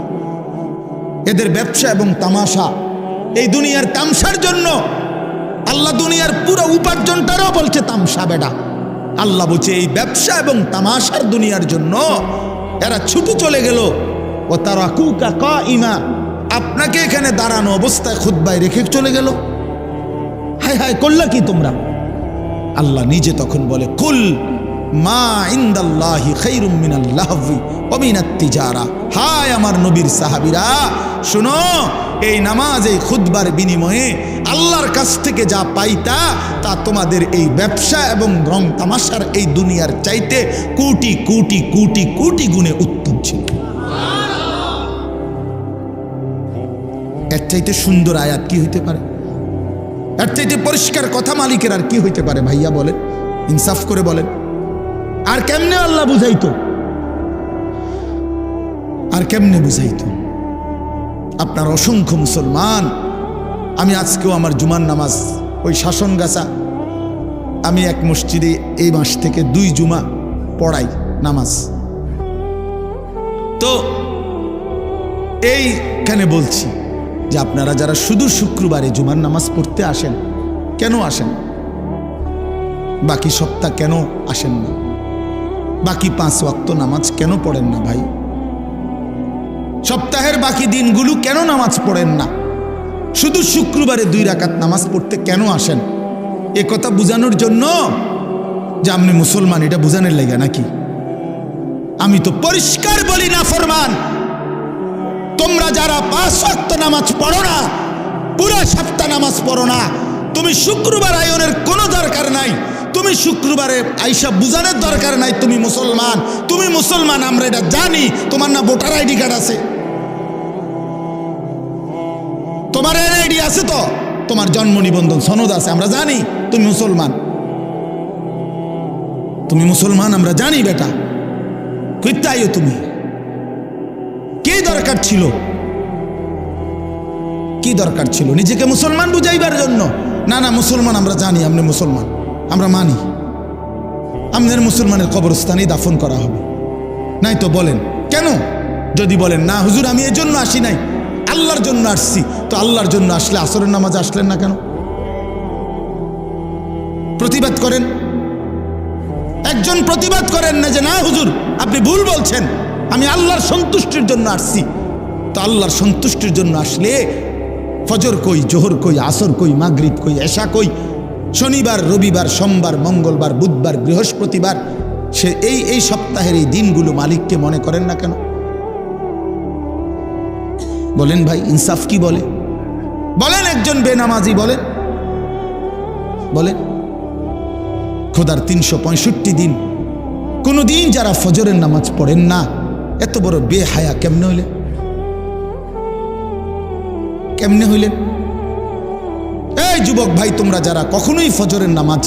এদের ব্যবসা এবং তামাশা, এই দুনিয়ার তামসার জন্য আল্লাহ দুনিয়ার পুরো উপার্জনটারও বলছে তামসা বেটা। আল্লাহ বলছে এই ব্যবসা এবং তামাশার দুনিয়ার জন্য এরা ছুটে চলে গেল। ও তারাকুকা কাইমা, আপনাকে এখানে দাঁড়ানো অবস্থায় খুতবায় রেখে চলে গেল। হায় হায় করলা কি তোমরা? আল্লাহ নিজে তখন বলে, কুল মা ইনদাল্লাহি খায়রুম মিনাল লাহবি ওয়া মিনাত তিজারা। হায় আমার নবীর সাহাবীরা, শুনো, এই নামাজ, এই খুতবার বিনিময়ে আল্লাহর কাছ থেকে যা পাইতা তা তোমাদের এই ব্যবসা এবং রং তামাশার এই দুনিয়ার চাইতে কোটি কোটি কোটি কোটি গুণে উত্তম ছিল। এর চাইতে সুন্দর আয়াত কি হইতে পারে? এর চাইতে পরিষ্কার কথা মালিকের আর কি হইতে পারে? ভাইয়া বলেন, ইনসাফ করে বলেন। আর কেমনে আল্লাহ বুঝাইতো? আর কেমনে বুঝাইতো? আপনার অসংখ্য মুসলমান, আমি আজকেও আমার জুমার নামাজ ওই শাসনগাছা, আমি এক মসজিদে এই মাস থেকে 2 জুমা পড়াই নামাজ। তো এইখানে বলছি যে আপনারা যারা শুধু শুক্রবারে জুমার নামাজ পড়তে আসেন, কেন আসেন? বাকি সপ্তাহ কেন আসেন না? বাকি 5 ওয়াক্ত নামাজ কেন পড়েন না ভাই? সপ্তাহের বাকি দিনগুলো কেন নামাজ পড়েন না? শুধু শুক্রবারে 2 রাকাত নামাজ পড়তে কেন আসেন? এ কথা বোঝানোর জন্য যে আপনি মুসলমান, এটা বোঝানোর লাগে নাকি? আমি তো পরিষ্কার বলি না ফরমান, তোমরা যারা 5 ওয়াক্ত নামাজ পড়ো না, পুরো সপ্তাহ নামাজ পড়ো না, তুমি শুক্রবার আয়োনের কোনো দরকার নাই। তুমি শুক্রবারে আইসা বুঝানোর দরকার নাই তুমি মুসলমান। তুমি মুসলমান, আমরা এটা জানি। তোমার না ভোটার আইডি কার্ড আছে? তোমার এনআইডি আছে? তো তোমার জন্ম নিবন্ধন সনদ আছে, আমরা জানি তুমি মুসলমান। তুমি মুসলমান, আমরা জানি বেটা। কইতে আইও তুমি? কি দরকার ছিল? কি দরকার ছিল? নিজেকে মুসলমান বুঝাইবার জন্য? না না, মুসলমান আমরা জানি, আপনি মুসলমান, আমরা মানি। আমাদের মুসলমানের কবরস্থানেই দাফন করা হবে। নাই তো বলেন কেন? যদি বলেন না হুজুর আমি এই জন্য আসি নাই, আল্লাহর জন্য আসছি, তো আল্লাহর জন্য আসলে আসরের নামাজে আসলেন না কেন? প্রতিবাদ করেন। একজন প্রতিবাদ করেন না যে না হুজুর আপনি ভুল বলছেন, আমি আল্লাহর সন্তুষ্টির জন্য আসছি। তো আল্লাহর সন্তুষ্টির জন্য আসলে ফজর কই, জোহর কই, আসর কই, মাগরিব কই, এশা কই, শনিবার, রবিবার, সোমবার, মঙ্গলবার, বুধবার, বৃহস্পতিবার, সে এই সপ্তাহের এই দিনগুলো মালিককে মনে করেন না কেন? বলেন ভাই, ইনসাফ কি বলে? বলেন একজন বেনামাজি, বলেন বলেন খোদার 365 দিন কোনো দিন যারা ফজরের নামাজ পড়েন না, এত বড় বেহায়া কেমনে হইলেন? কেমনে হইলেন? এই যুবক ভাই, তোমরা যারা কখনোই ফজরের নামাজ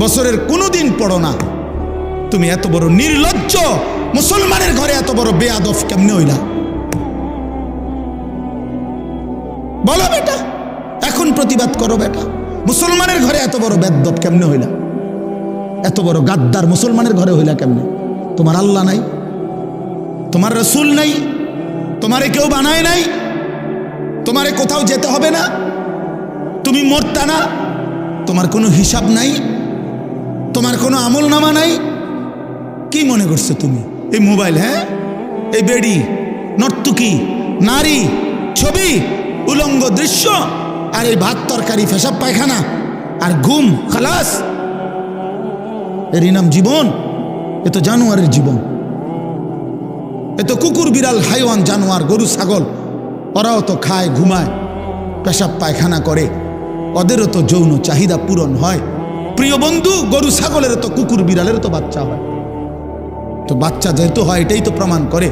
বছরের কোনো দিন পড়ো না, তুমি এত বড় নির্লজ্জ, মুসলমানের ঘরে এত বড় বেয়াদব কেমনে হইলা? বলো বেটা, এখন প্রতিবাদ করো বেটা। মুসলমানের ঘরে এত বড় বেদ্দপ কেমনে হইলা? এত বড় গাদ্দার মুসলমানের ঘরে হইলা কেমনে? তোমার আল্লাহ নাই, তোমার রসুল নাই, তোমারে কেউ বানায় নাই, তোমারে কোথাও যেতে হবে না, তুমি মরতা না, তোমার কোনো হিসাব নাই, তোমার কোনো আমল নামা নাই। কি মনে করছো তুমি? এই মোবাইল, হ্যাঁ, এই বেডি, নর্তুকি, নারী, ছবি, উলঙ্গ দৃশ্য, আর এই ভাত তরকারি, পেশাব পায়খানা আর ঘুম, খালাস, এরই নাম জীবন? এ তো জানোয়ারের জীবন। এ তো কুকুর, বিড়াল, হাইওয়ান, জানোয়ার, গরু, ছাগল, ওরাও তো খায়, ঘুমায়, পেশাব পায়খানা করে, ওদেরও তো যৌন চাহিদা পূরণ হয়। প্রিয় বন্ধু, গরু ছাগলেরও তো, কুকুর বিড়ালেরও তো বাচ্চা হয়। তো বাচ্চা যেহেতু হয়, এটাই তো প্রমাণ করে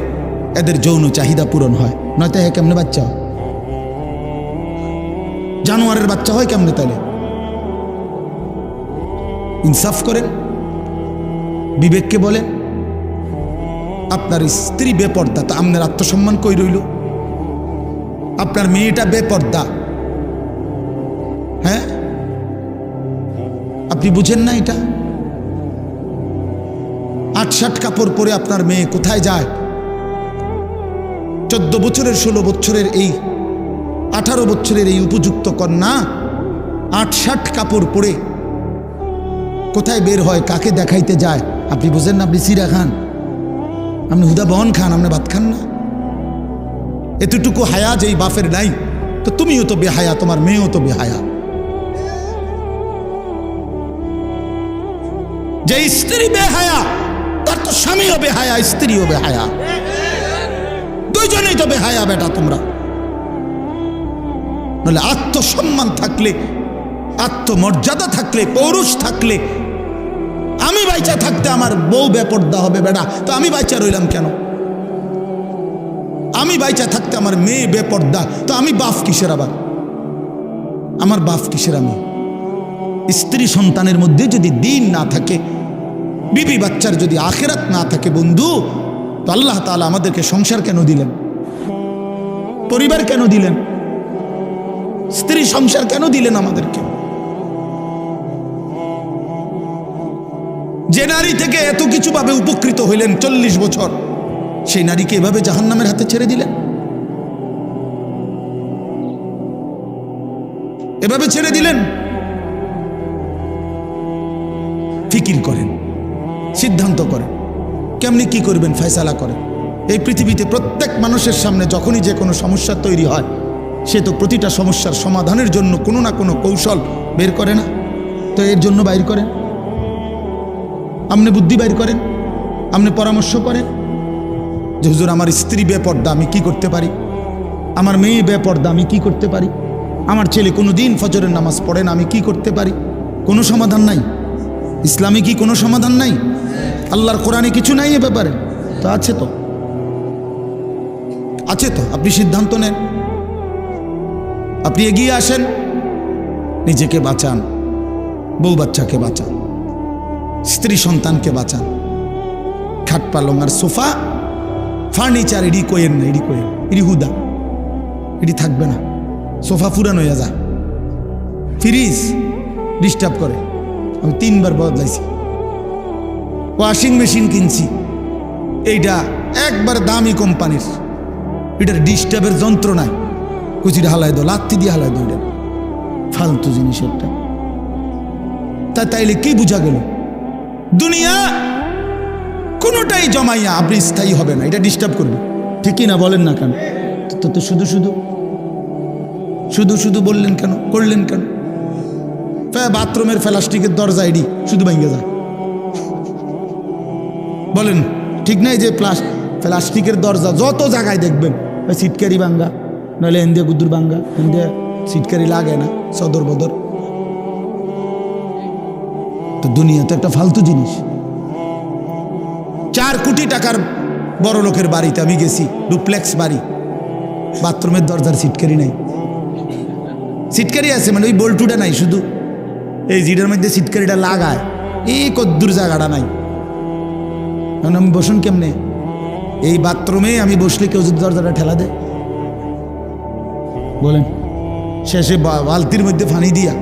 এদের যৌন চাহিদা পূরণ হয়, নয়তো হ্যাঁ কেমনে বাচ্চা হয়? জানোয়ারের বাচ্চা হয় কেমনে তাহলে? ইনসাফ করেন, বিবেককে বলেন। আপনার স্ত্রী বেপর্দা, তা আপনার আত্মসম্মান কই রইল? আপনার মেয়েটা বেপর্দা, হ্যাঁ, আপনি বুঝেন না এটা? ৮-৭ কাপড় পরে আপনার মেয়ে কোথায় যায়? 14 বছরের, 16 বছরের, এই 18 বছরের এই উপযুক্ত কন্যা ৮-৭ কাপড় পরে কোথায় বের হয়, কাকে দেখাইতে যায়? আপনি বুঝেন না? আপনি সিরা খান, আপনি হুদা বহন খান, আপনি ভাত খান না? এতটুকু হায়া যেই বাপের নাই, তো তুমিও তো বেহায়া, তোমার মেয়েও তো বেহায়া। যে স্ত্রী বেহায়া, তার তো স্বামীও বেহায়া, স্ত্রীও বেহায়া, দুইজনেই তো বেহায়া বেটা তোমরা। নইলে আত্মসম্মান থাকলে, আত্মমর্যাদা থাকলে, পৌরুষ থাকলে, আমি বাইচা থাকতে আমার বউ বেপর্দা হবে বেটা, তো আমি বাইচা রইলাম কেন? আমি বাইচা থাকতে আমার মেয়ে বেপর্দা, তো আমি বাপ কিসের? আবার আমার বাপ কিসের? আমি স্ত্রী সন্তানের মধ্যে যদি দিন না থাকে, বিবি বাচ্চার যদি আখিরাত না থাকে বন্ধু, তো আল্লাহ তাআলা আমাদেরকে সংসার কেন দিলেন? পরিবার কেন দিলেন? স্ত্রী সংসার কেন দিলেন আমাদেরকে? যে নারী থেকে এত কিছু ভাবে উপকৃত হইলেন 40 বছর, সেই নারীকে এভাবে জাহান্নামের হাতে ছেড়ে দিলেন, এভাবে ছেড়ে দিলেন। ফিকির করেন, সিদ্ধান্ত করেন, কেমনি কি করবেন, ফয়সালা করেন। এই পৃথিবীতে প্রত্যেক মানুষের সামনে যখনই যে কোনো সমস্যা তৈরি হয়, সে তো প্রতিটা সমস্যার সমাধানের জন্য কোনো না কোনো কৌশল বের করে না? তো এর জন্য বাইর করেন, আপনি বুদ্ধি বাইর করেন, আপনি পরামর্শ করেন যে হুজুর আমার স্ত্রী বেপর্দা, আমি কি করতে পারি? আমার মেয়ে বেপর্দা, আমি কি করতে পারি? আমার ছেলে কোনো দিন ফজরের নামাজ পড়ে না, আমি কি করতে পারি? কোনো সমাধান নাই? ইসলামে কি কোনো সমাধান নাই? আল্লাহর কোরআনে কিছু নাই এ ব্যাপারে? তো আছে, তো আছে, তো আপনি সিদ্ধান্ত নেন, আপনি এগিয়ে আসেন, নিজেকে বাঁচান, বউ বাচ্চাকে বাঁচান, স্ত্রী সন্তানকে বাঁচান। খাট পালং আর সোফা ফার্নিচার এডি কোয়েন না, এডি কোয়েন, এডি হুদা, এডি থাকবে না। সোফা পুরানো হয়ে যায়, ফ্রিজ ডিস্টার্ব করে, আমি 3 বার বদলাইছি। ওয়াশিং মেশিন কিনছি, এইটা একবার দামি কোম্পানির, এটার ডিস্টার্বের যন্ত্র নাই, কুচিটা হালাই দো, লাত্তি দিয়ে হালাই দো, এটা ফালতু জিনিস একটা। তাইলে কি বোঝা গেল? দুনিয়া কোনোটাই জমাইয়া আপনি স্থায়ী হবে না, এটা ডিস্টার্ব করবে, ঠিকই না? বলেন না কেন? তো শুধু শুধু শুধু বললেন কেন, করলেন কেন? বাথরুমের প্লাস্টিকের দরজা এডি শুধু ভেঙে যায়, বলেন ঠিক নাই? যে প্লাস্টিকের দরজা যত জায়গায় দেখবেন, ওই সিটকারি ভাঙ্গা, নইলে এন্দিয়া গুদ্দুর ভাঙ্গা, এন্দিয়া সিটকারি লাগে না, সদর বদর। তো দুনিয়া তো একটা ফালতু জিনিস। 4 কোটি টাকার বড় লোকের বাড়িতে আমি গেছি, ডুপ্লেক্স বাড়ি, বাথরুমের দরজার সিটকারি নাই। সিটকারি আছে মানে ওই বল্টুটা নাই, শুধু এই জিডের মধ্যে সিটকারিটা লাগায়, এই কদ্দুর জায়গাটা নাই। কারণ আমি বসুন কেমনে? এই বাথরুমে আমি বসলে কেউ যদি দরজাটা ঠেলা দেয়, বলেন শেষে বালতির মধ্যে পানি দিয়া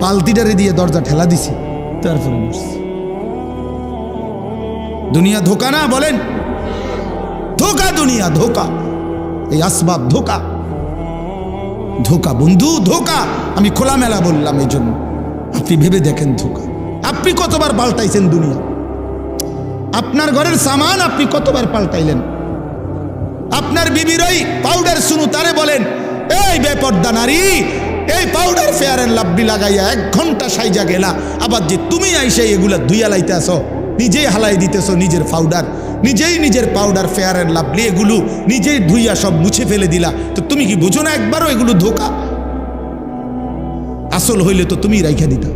বালতিটারে দিয়ে দরজা ঠেলা দিছি, তারপরে মরছি। দুনিয়া ধোকা না বলেন? ধোকা, দুনিয়া ধোকা, এই আসবাব ধোকা, ধোকা বন্ধু, ধোকা। আমি খোলামেলা বললাম এই জন্য, আপনি ভেবে দেখেন ধোকা। আপনি কতবার পাল্টাইছেন দুনিয়া? আপনার ঘরের সামান আপনি কতবার পাল্টাইলেন? আপনার বিবির ওই পাউডার শুনু তারে বলেন, এই বেপর্দা নারী, এই পাউডার ফেয়ার এন্ড লাভলি লাগাইয়া 1 ঘন্টা সাইজা গেলা, আবার যে তুমি আইসা এগুলা ধুইয়া লাইতেছ, নিজেই হালাই দিতেছ নিজের পাউডার, নিজের পাউডার ফেয়ার এন্ড লাভলি এগুলো নিজেই ধুইয়া সব মুছে ফেলে দিলা, তো তুমি কি বুঝো না একবারও এগুলো ধোকা? আসল হইলে তো তুমি রাইখা দিতা।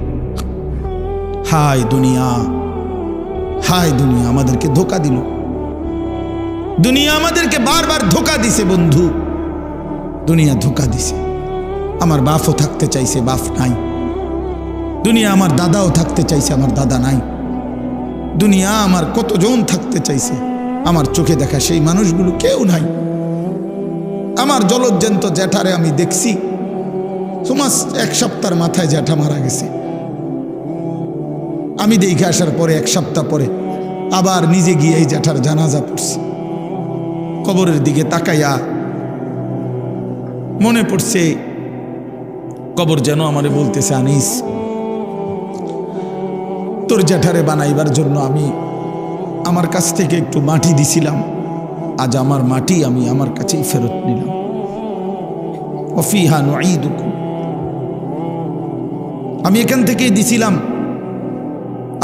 হায় দুনিয়া, হায় দুনিয়া আমাদেরকে ধোকা দিল। দুনিয়া আমাদেরকে বারবার ধোকা দিছে বন্ধু, দুনিয়া ধোকা দিছে। আমার বাপও থাকতে চাইছে, বাপ নাই। দুনিয়া আমার দাদাও থাকতে চাইছে, আমার দাদা নাই। দুনিয়া আমার কতজন থাকতে চাইছে, আমার চোখে দেখা সেই মানুষগুলো কেউ নাই। আমার জলজ্জান্ত জ্যাঠারে আমি দেখছি, সমাজ 1 সপ্তাহের মাথায় জ্যাঠা মারা গেছে। আমি দেখে আসার পরে 1 সপ্তাহ পরে আবার নিজে গিয়ে এই জ্যাঠার জানাজা পড়ছি। কবরের দিকে তাকাইয়া মনে পড়ছে, কবর যেন আমারে বলতেছে, আনিস তোর জ্যাঠারে বানাইবার জন্য আমি আমার কাছ থেকে একটু মাটি দিছিলাম, আজ আমার মাটি আমি আমার কাছেই ফেরত নিলাম। ওয়াফিহা নুঈদুকুম, আমি এখান থেকেই দিছিলাম,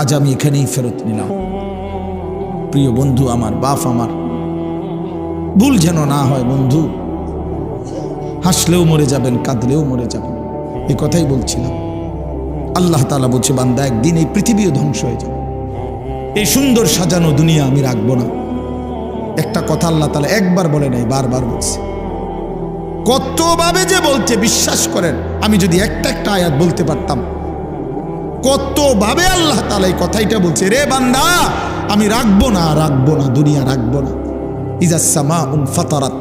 আজ আমি এখানেই ফেরত নিলাম। প্রিয় বন্ধু আমার, বাপ আমার, ভুল যেন না হয় বন্ধু। হাসলেও মরে যাবেন, কাঁদলেও মরে যাবেন, এ কথাই বলছিলাম। আল্লাহ তাআলা বলছে, বান্দা একদিন এই পৃথিবীও ধ্বংস হয়ে যাবে, এই সুন্দর সাজানো দুনিয়া আমি রাখবো না। একটা কথা আল্লাহ তাআলা একবার বলে নাই, বারবার বলছে। কতভাবে যে বলছে বিশ্বাস করেন, আমি যদি একটা আয়াত বলতে পারতাম, কতভাবে আল্লাহ তাআলা এই কথাইটা বলছে, রে বান্দা আমি রাখবো না, রাখবো না, দুনিয়া রাখবো না। ইজা সামাউন ফাতারাত,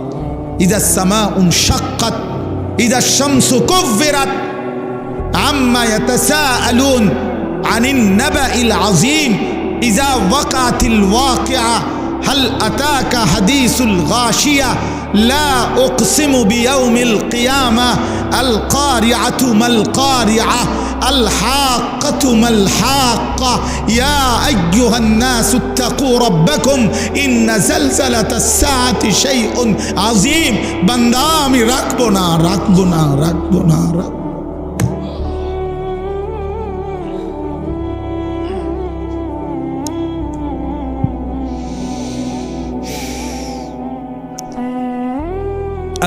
ইজা সামাউন শাক্কাত, ইজা শামসু কুব্বিরাত, আম্মা ইয়াতাসাআলুন আনিন নাবাইল আযীম, ইজা ওয়াকাতিল ওয়াকিআ, হাল আতাকা হাদিসুল গাশিয়া, লা উকসিমু বিয়াউমিল কিয়ামা, আল কারিআতু মাল কারিআ, আল হাক্কাতু মাল হাক্কা, ইয়া আইয়ুহান নাসু ইত্তাকু রাব্বাকুম ইন্না জালজালাতাস সাআতি শাইউন আযীম। বান্দা আমি রাখবো না, রাখবো না, রাখবো না, রাখবো।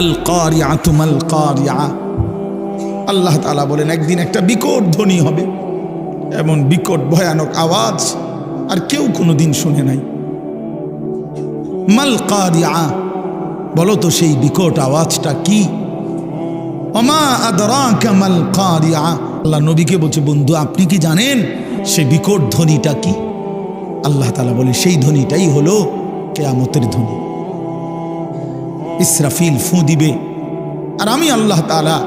আল কারিআতু মাল কারিআ, আল্লাহ তাআলা বলেন একদিন একটা বিকট ধ্বনি হবে, এমন বিকট ভয়ানক আওয়াজ আর কেউ কোনোদিন শুনে নাই। মাল কারিআ, বলো তো সেই বিকট আওয়াজটা কি? ওমা আদরাকা মাল কারিআ, আল্লাহ নবীকে বলছে, বন্ধু আপনি কি জানেন সেই বিকট ধ্বনিটা কি? আল্লাহ তাআলা বলে সেই ধ্বনিটাই হলো কিয়ামতের ধ্বনি। ইসরাফিল ফু দিবে, আর আমি আল্লাহ তাআলা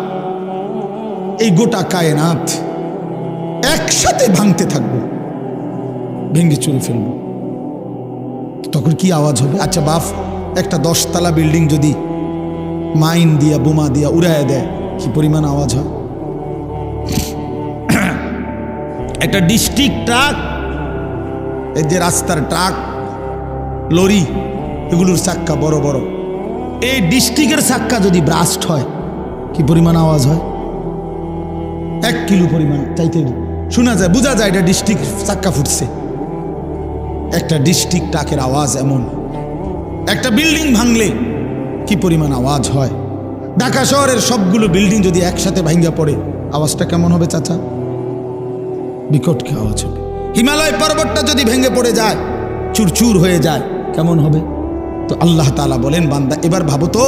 এই গোটা কায়নাত একসাথে ভাঙতে থাকবো, ভেঙে চুরে ফেলবো। তখন কি আওয়াজ হবে? আচ্ছা বাপ, একটা 10 তলা বিল্ডিং যদি মাইন দিয়া বোমা দিয়া উড়াইয়া দেয়, কি পরিমাণ আওয়াজ হয়? একটা ডিস্ট্রিক্ট ট্রাক, এই যে রাস্তার ট্রাক, লরি, এগুলোর চাক্কা বড় বড়, এই ডিস্ট্রিক্টের চাক্কা যদি ব্রাস্ট হয়, কি পরিমাণ আওয়াজ হয়? 1 কিলো পরিমাণ চাইতে শোনা যায়, বোঝা যায় এটা ডিস্ট্রিক্ট চাক্কা ফুটছে। একটা ডিস্ট্রিক্ট ট্রাকের আওয়াজ এমন। একটা বিল্ডিং ভাঙলে কি পরিমাণ আওয়াজ হয়? ঢাকা শহরের সবগুলো বিল্ডিং যদি একসাথে ভাঙ্গা পড়ে, আওয়াজটা কেমন হবে চাচা? বিকট কি আওয়াজ হবে? হিমালয় পর্বতটা যদি ভেঙে পড়ে যায়, চুরচুর হয়ে যায়, কেমন হবে? তো আল্লাহ তাআলা বলেন, বান্দা এবার ভাবো তো,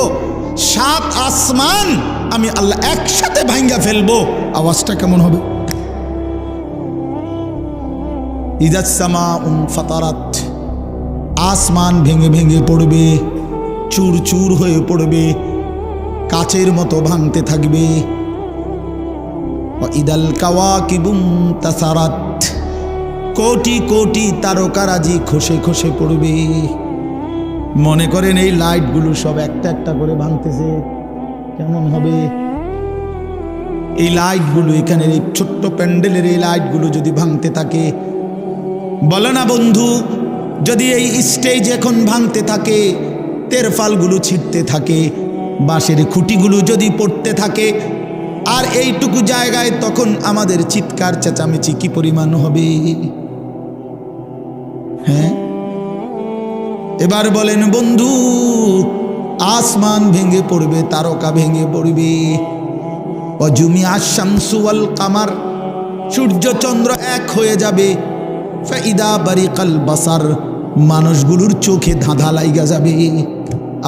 7 আসমান আমি আল্লাহ একসাথে ভাঙ্গা ফেলবো, আওয়াজটা কেমন হবে? ইজাস সামাউন ফাতারাত, আসমান ভেঙে ভেঙে পড়বে, চুর চুর হয়ে পড়বে। কাচের মতো ভাঙতে থাকবে। ইদাল কাওয়াকিবুম তাসারাত, কোটি কোটি তারকারাজি খসে খসে পড়বে। মনে করেন এই লাইটগুলো সব একটা একটা করে ভাঙতেছে, কেমন হবে? এই লাইটগুলো, এখানে এই ছোট্ট প্যান্ডেলের এই লাইটগুলো যদি ভাঙতে থাকে, বলো না বন্ধু, যদি এই স্টেজ এখন ভাঙতে থাকে, তেরফালগুলো ছিটতে থাকে, বাঁশের খুঁটিগুলো যদি পড়তে থাকে, আর এইটুকু জায়গায় তখন আমাদের চিৎকার চেঁচামেচি কি পরিমাণ হবে? হ্যাঁ, এবার বলেন বন্ধু, আসমান ভেঙে পড়বে, তারকা ভেঙে পড়বে। অজুমিয়া শামসু ওয়াল কামার, সূর্য চন্দ্র এক হয়ে যাবে। ফাইদা বারিকাল বাসার, মানুষগুলোর চোখে ধাঁধা লাইগা যাবে।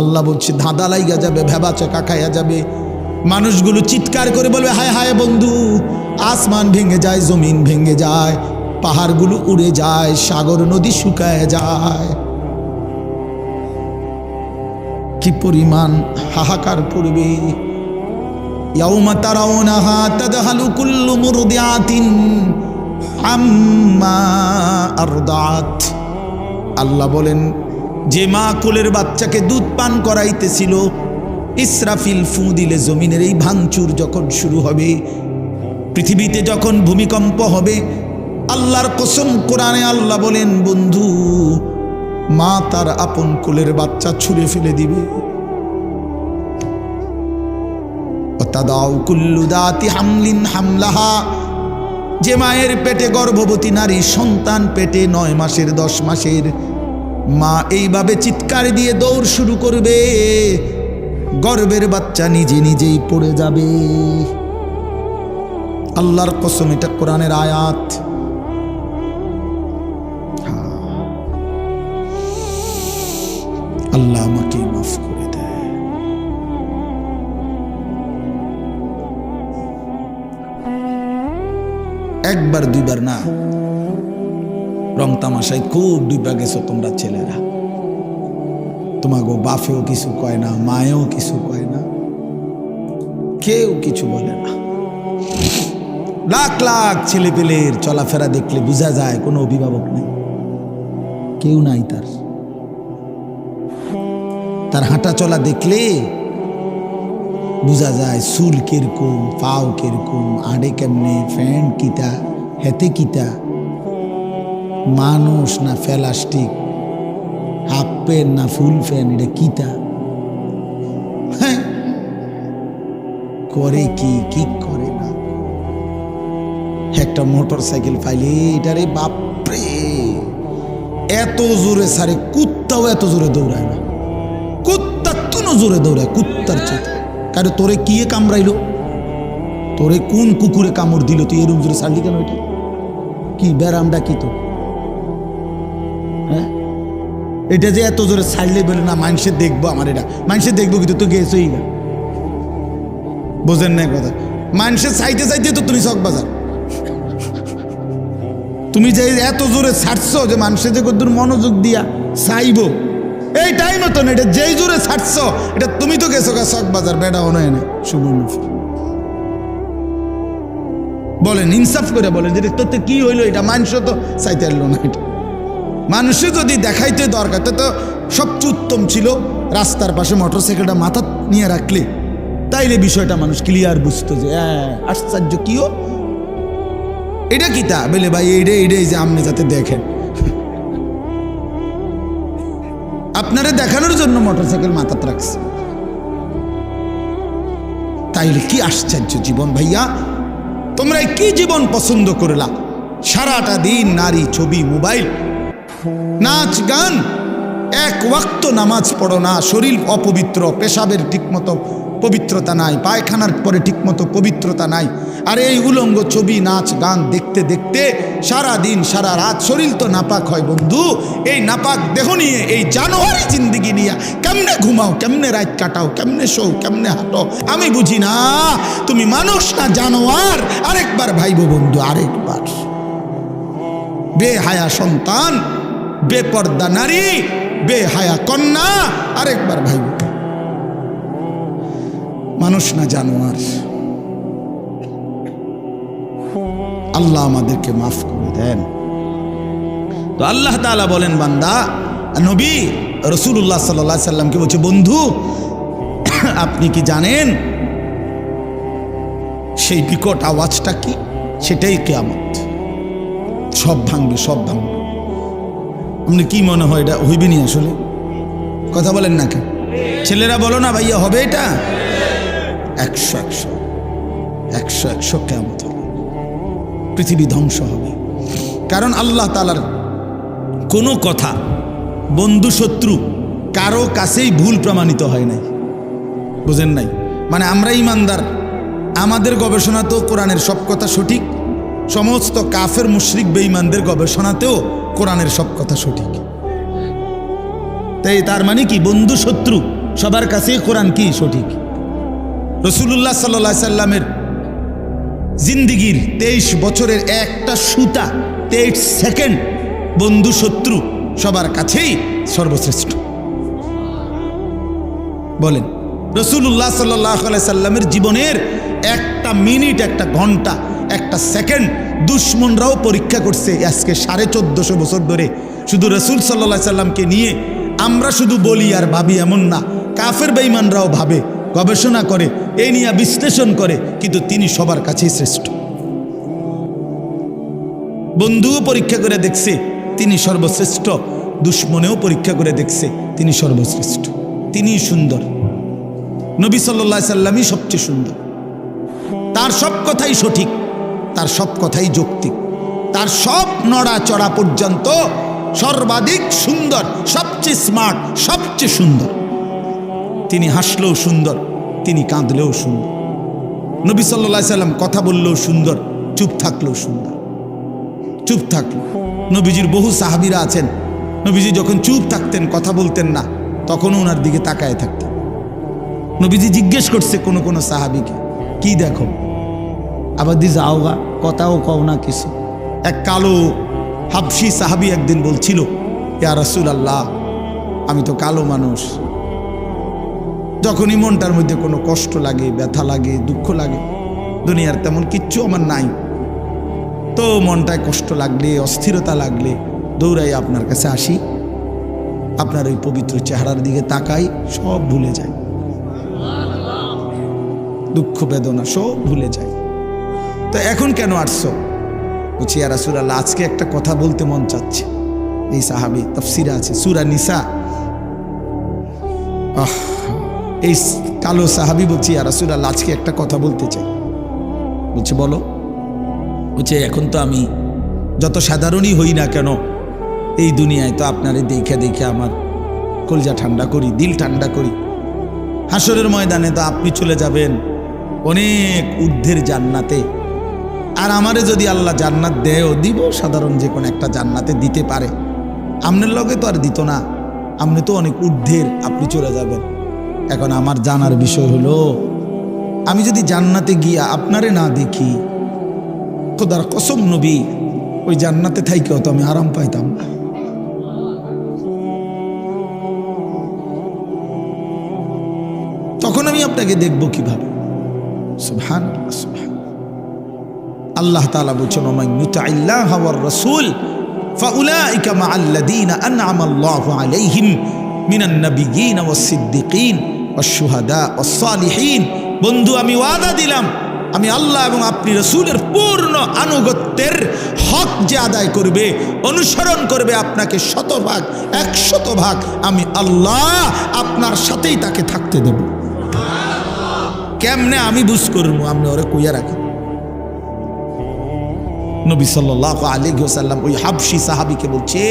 আল্লাহ বলছে ধাঁধা লাইগা যাবে, ভেবা চাকা খাইয়া যাবে। মানুষগুলো চিৎকার করে বলবে, হায় হায় বন্ধু, আসমান ভেঙে যায়, জমিন ভেঙে যায়, পাহাড়গুলো উড়ে যায়, সাগর নদী শুকায় যায়। কি পরিমাণ হাহাকার পড়বে। ইয়াউমা তারাউনাহা তাদহালু কুল্লু মুরদিআতিন আম্মা আরদাত। আল্লাহ বলেন, যে মা কোলের বাচ্চাকে দুধ পান করাইতেছিল, ইসরাফিল ফু দিলে জমিনের এই ভাঙচুর যখন শুরু হবে, পৃথিবীতে যখন ভূমিকম্প হবে, আল্লাহর কসম, কোরআনে আল্লাহ বলেন বন্ধু, মা তার আপন কোলের বাচ্চা ছুঁড়ে ফেলে দিবে। তাদাউ কুল্লু দাতি হামলিন হামলাহা, যে মায়ের পেটে গর্ভবতী নারী, সন্তান পেটে 9 মাসের 10 মাসের, মা এইভাবে চিৎকার দিয়ে দৌড় শুরু করবে, গর্ভের বাচ্চা নিজে নিজেই পড়ে যাবে। আল্লাহর কসম, এটা কোরআনের আয়াত। আল্লাহ আমাকে মাফ করে দেয়। একবার দুইবার না, রং তামাশায় খুব দুইবার গেছো তোমরা ছেলেরা। তোমাকে বাপেও কিছু কয় না, মায়েও কিছু কয় না, কেউ কিছু বলে না। লাখ লাখ ছেলে পেলের চলাফেরা দেখলে বোঝা যায় কোনো অভিভাবক নেই, কেউ নাই। তার হাঁটা চলা দেখলে বোঝা যায় চুল কিরকম, পাও কিরকম, আড়ে কেমনে, ফ্যান্ট কিতা, হেতে কিতা, মানুষ না প্লাস্টিক, হাফ প্যান্ট না ফুল প্যান্ট, এটা কিতা, হ্যাঁ, করে কি কি করে না। একটা মোটর সাইকেল পাইলে এটারে বাপরে এত জোরে সারে, কুত্তাও এত জোরে দৌড়ায় না, কুত্তার তুনো জোরে দৌড়ায়, কুত্তার চেয়ে। কারণ তোরে কি কামড়াইলো, তোরে কোন কুকুরে কামড় দিল, তুই এরকম জোরে ছাড়লি কেন? এটা কি ব্যারামটা কি তো? হ্যাঁ, এটা যে এত জোরে ছাড়লে বলে না মানুষে দেখবো, আমার এটা মানুষে দেখবো, কিন্তু তো গেছই না, বোঝেন না কথা। মানুষের চাইতে চাইতে তো তুমি চক বাজার, তুমি যে এত জোরে ছাড়ছো যে মানুষের যে কত মনোযোগ দিয়া চাইবো, এই টাইম তো না, এটা যেই জোরে ছাড়ছো, এটা তুমি তো গেছো চক বাজার, বেড়া নয় না সুবর্ণ। বলেন ইনসাফ করে বলেন, যে তোতে কি হইলো, এটা মানুষ তো চাইতে পারলো না। এটা মানুষে যদি দেখাইতে দরকার, তো সবচেয়ে উত্তম ছিল রাস্তার পাশে মোটরসাইকেলটা মাথা নিয়ে রাখলে, তাইলে বিষয়টা মানুষ ক্লিয়ার বুঝতো যে আশ্চর্য কিও, এটা কিতা বলে ভাই, এইটাই যে আপনি যাতে দেখেন, আপনারা দেখানোর জন্য মোটরসাইকেল মাথাতে রাখছে। তাইলে কি আশ্চর্য জীবন ভাইয়া, তোমরা কি জীবন পছন্দ করলা? সারাটা দিন নারী, ছবি, মোবাইল, নাচ গান, এক ওয়াক্ত নামাজ পড়ো না, শরীর অপবিত্র, পেশাবের ঠিকমতো পবিত্রতা নাই, পায়খানার পরে ঠিকমতো পবিত্রতা নাই, আর এই উলঙ্গ ছবি, নাচ গান দেখতে দেখতে সারা দিন সারা রাত শরীর তো নাপাক হয় বন্ধু। এই নাপাক দেহ নিয়ে, এই জানোয়ারি জিন্দিগি নিয়ে কেমনে ঘুমাও, কেমনে রাত কাটাও, কেমনে শো, কেমনে হাঁটো, আমি বুঝি না। তুমি মানুষ না জানোয়ার? আরেকবার ভাইবো বন্ধু, আরেকবার। বেহায়া সন্তান, বেপর্দা নারী, বেহায়া কন্যা, আরেকবার ভাইবো। মানুষ না জানোয়ার। আল্লাহ আমাদেরকে মাফ করে দেন। তো আল্লাহ তাআলা বলেন, বান্দা নবী রাসূলুল্লাহ সাল্লাল্লাহু আলাইহি সাল্লামকে বলছে, বন্ধু আপনি কি জানেন সেই বিকট আওয়াজটা কি? সেটাই কিয়ামত। সব ভাঙবে, সব ভাঙবে। আপনি কি মনে হয় এটা হইবে নি? আসলে কথা বলেন না কেন? ছেলেরা বলো না ভাইয়া, হবে এটা? 100 কিয়ামত হবে, পৃথিবী ধ্বংস হবে। কারণ আল্লাহ তাআলার কোনো কথা বন্ধু শত্রু কারো কাছেই ভুল প্রমাণিত হয় নাই। বুঝেন নাই? মানে আমরা ইমানদার, আমাদের গবেষণাতেও কোরআনের সব কথা সঠিক, সমস্ত কাফের মুশরিক বেঈমানদের গবেষণাতেও কোরআনের সব কথা সঠিক। তাই তার মানে কি, বন্ধু শত্রু সবার কাছেই কোরআন কি সঠিক। রাসূলুল্লাহ সাল্লাল্লাহু আলাইহি সাল্লামের জিন্দিগির 23 বছরের একটা সুতা 23 সেকেন্ড বন্ধু শত্রু সবার কাছেই সর্বশ্রেষ্ঠ। বলেন, রাসূলুল্লাহ সাল্লাল্লাহু আলাইহি সাল্লামের জীবনের একটা মিনিট, একটা ঘন্টা, একটা সেকেন্ড দুশমনরাও পরীক্ষা করছে। আজকে 1450 বছর ধরে শুধু রাসূল সাল্লাল্লাহু আলাইহি সাল্লামকে নিয়ে আমরা শুধু বলি আর ভাবি এমন না, কাফের বেঈমানরাও ভাবে, গবেষণা করে, এই নিয়ে বিশ্লেষণ করে, কিন্তু তিনি সবার কাছেই শ্রেষ্ঠ। বন্ধুও পরীক্ষা করে দেখছে তিনি সর্বশ্রেষ্ঠ, দুশ্মনেও পরীক্ষা করে দেখছে তিনি সর্বশ্রেষ্ঠ। তিনি সুন্দর, নবী সাল্লাল্লাহু আলাইহি সাল্লামই সবচেয়ে সুন্দর। তার সব কথাই সঠিক, তার সব কথাই যৌক্তিক, তার সব নড়াচড়া পর্যন্ত সর্বাধিক সুন্দর, সবচেয়ে স্মার্ট, সবচেয়ে সুন্দর। তিনি হাসলেও সুন্দর, তিনি কাঁদলেও সুন্দর। নবী সাল্লাল্লাহু আলাইহি সাল্লাম কথা বললেও সুন্দর, চুপ থাকলেও সুন্দর। চুপ থাকলো, নবীজির বহু সাহাবীরা আছেন, নবীজি যখন চুপ থাকতেন, কথা বলতেন না, তখনও ওনার দিকে তাকায় থাকতেন। নবীজি জিজ্ঞেস করছে কোনো কোনো সাহাবীকে, কি দেখো? আবার দি যাওগা, কথাও কও না কিছু। এক কালো হাবশি সাহাবী একদিন বলছিল, ইয়া রাসূলুল্লাহ, আমি তো কালো মানুষ, যখনই মনটার মধ্যে কোনো কষ্ট লাগে, ব্যথা লাগে, দুঃখ লাগে, দুনিয়ার তেমন কিচ্ছু আমার নাই, তো মনটায় কষ্ট লাগলে, অস্থিরতা লাগলে দৌড়াই আপনার কাছে আসি, আপনার ওই পবিত্র চেহারার দিকে তাকাই, সব ভুলে যায়, দুঃখ বেদনা সব ভুলে যায়। তো এখন কেন আসছো? বলছি, ইয়া রাসূলুল্লাহ, আজকে একটা কথা বলতে মন চাচ্ছে। এই সাহাবী, তাফসিরে আছে সূরা নিসা, এই কালো সাহাবী বলছি, ইয়া রাসূলুল্লাহ, আজকে একটা কথা বলতে চাই। বলছে, বলো। বলছে, এখন তো আমি যত সাধারণই হই না কেন, এই দুনিয়ায় তো আপনারে দেখে দেখে আমার কলজা ঠান্ডা করি, দিল ঠান্ডা করি। হাসরের ময়দানে তো আপনি চলে যাবেন অনেক ঊর্ধ্বের জান্নাতে, আর আমারে যদি আল্লাহ জান্নাত দেয়ও, দিব সাধারণ যে কোনো একটা জান্নাতে দিতে পারে, আপনার লগে তো আর দিত না, আপনি তো অনেক ঊর্ধ্বের, আপনি চলে যাবেন। এখন আমার জানার বিষয় হলো, আমি যদি জান্নাতে গিয়া আপনারে না দেখি, খোদার কসম নবী, ওই জান্নাতে থাইকেও তো আমি আরাম পাইতাম। তখন আমি আপনাকে দেখব কিভাবে? সুবহানাল্লাহ, সুবহানাল্লাহ। আল্লাহ তাআলা বলেছেন, ওমান ইউতি'আল্লাহ ওয়ার রাসূল ফাউলাইকা মা'আল্লাযীনা আন'আমা আল্লাহু আলাইহিম মিনান নাবিয়্যিন ওয়াস সিদ্দিকিন ওয়াশ শুহাদা ওয়াস সালিহিন। বন্ধু, আমি ওয়াদা দিলাম, আমি আল্লাহ এবং আপনি রাসূলের পূর্ণ আনুগত্যের হক যে আদায় করবে, অনুসরণ করবে আপনাকে 100%, 100%, আমি আল্লাহ আপনার সাথেই তাকে থাকতে দেব। কেমনে আমি বুঝ করবো? আপনি ওরে কইয়া রাখেন। নবী সাল্লাল্লাহু আলাইহি ওয়াসাল্লাম ওই হাবশি সাহাবীকে বলছে,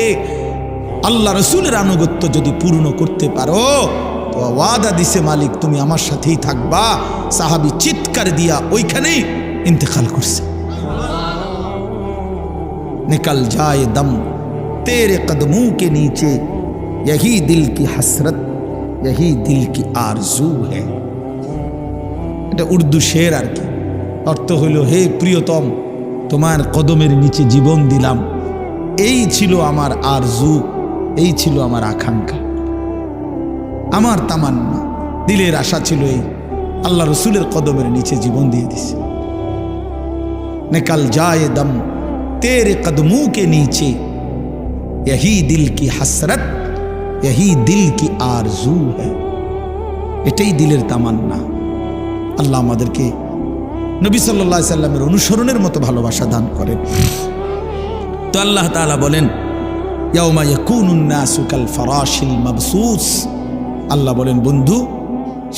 আল্লাহ রাসূলের আনুগত্য যদি পূর্ণ করতে পারো তো ওয়াদা দিছে মালিক, তুমি আমার সাথেই থাকবা। সাহাবী চিৎকার দিয়া ওইখানেই ইন্তেকাল করছে। निकल जाए दम तेरे कदमों के नीचे, यही दिल की हसरत, यही दिल की आरजू है। এটা উর্দু শের আর কি। অর্থ হইল, হে প্রিয়তম, তোমার কদমের নিচে জীবন দিলাম, এই ছিল আমার আরজু, এই ছিল আমার আকাঙ্ক্ষা, আমার তামান্না, দিলের আশা ছিল এই। আল্লাহ রসুলের কদমের নিচে জীবন দিয়ে দিছে। নিকাল যায় দম তেরে কদমোं के नीचे यही दिल की हसरत यही दिल की आरजू है। এটাই দিলের তামান্না। আল্লাহ আমাদেরকে নবী সাল্লাল্লাহু আলাইহি সাল্লামের অনুসরণের মতো ভালোবাসা দান করেন। তো আল্লাহ তাআলা বলেন ইয়াউমা ইয়াকুনুন নাসু কাল ফারাশিল মাবসুস। আল্লাহ বলেন বন্ধু,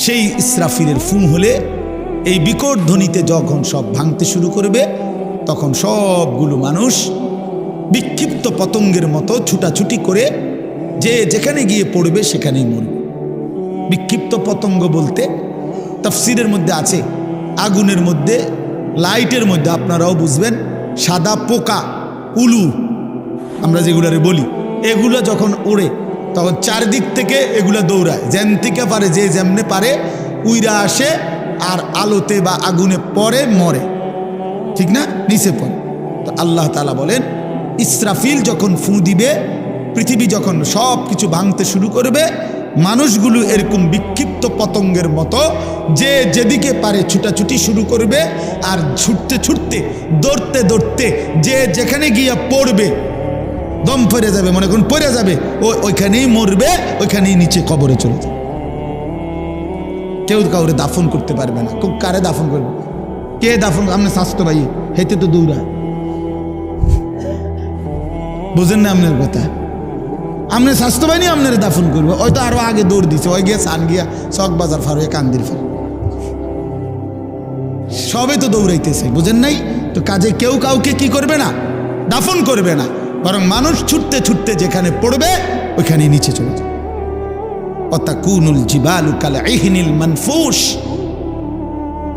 সেই ইসরাফিলের ফুঁ হলে এই বিকট ধ্বনিতে যখন সব ভাঙতে শুরু করবে, তখন সবগুলো মানুষ বিক্ষিপ্ত পতঙ্গের মতো ছুটাছুটি করে যে যেখানে গিয়ে পড়বে সেখানেই মরবে। বিক্ষিপ্ত পতঙ্গ বলতে তাফসীরের মধ্যে আছে আগুনের মধ্যে, লাইটের মধ্যে, আপনারাও বুঝবেন, সাদা পোকা, উলু আমরা যেগুলারে বলি, এগুলো যখন ওড়ে তখন চারদিক থেকে এগুলো দৌড়ায়, যেন থেকে পারে যে যেমনে পারে উইরা আসে আর আলোতে বা আগুনে পড়ে মরে, ঠিক না, নিচে পড়ে। তো আল্লাহ তাআলা বলেন ইসরাফিল যখন ফুঁ দিবে, পৃথিবী যখন সব কিছু ভাঙতে শুরু করবে, মানুষগুলো এরকম বিক্ষিপ্ত পতঙ্গের মতো যে যেদিকে পারে ছুটাছুটি শুরু করবে, আর ছুটতে ছুটতে দৌড়তে দৌড়তে যে যেখানে গিয়া পড়বে, দম পড়ে যাবে, মনে করুন পড়ে যাবে, ওইখানেই মরবে, ওইখানেই নিচে কবরে চলে যাবে। কেউ কাউরে দাফন করতে পারবে না। কারে দাফন করবে? কে দাফন? আপনি স্বাস্থ্য ভাই হেতে তো দৌড়ায়, বুঝেন না আপনার কথা? আপনি স্বাস্থ্য বাহিনী আপনার দাফন করবে, ওই তো আরো আগে দৌড় দিছে, ওই গিয়া সান গিয়া চক বাজার ফার হয়ে কান্দির ফার, সবে তো দৌড়াইতেছে, বুঝেন নাই? তো কাজে কেউ কাউকে কি করবে না, দাফন করবে না, বরং মানুষ ছুটতে ছুটতে যেখানে পড়বে ওইখানে নিচে চলে যাবে। অতাকুনুল জিবালু কাল ইহনিল মানফুস।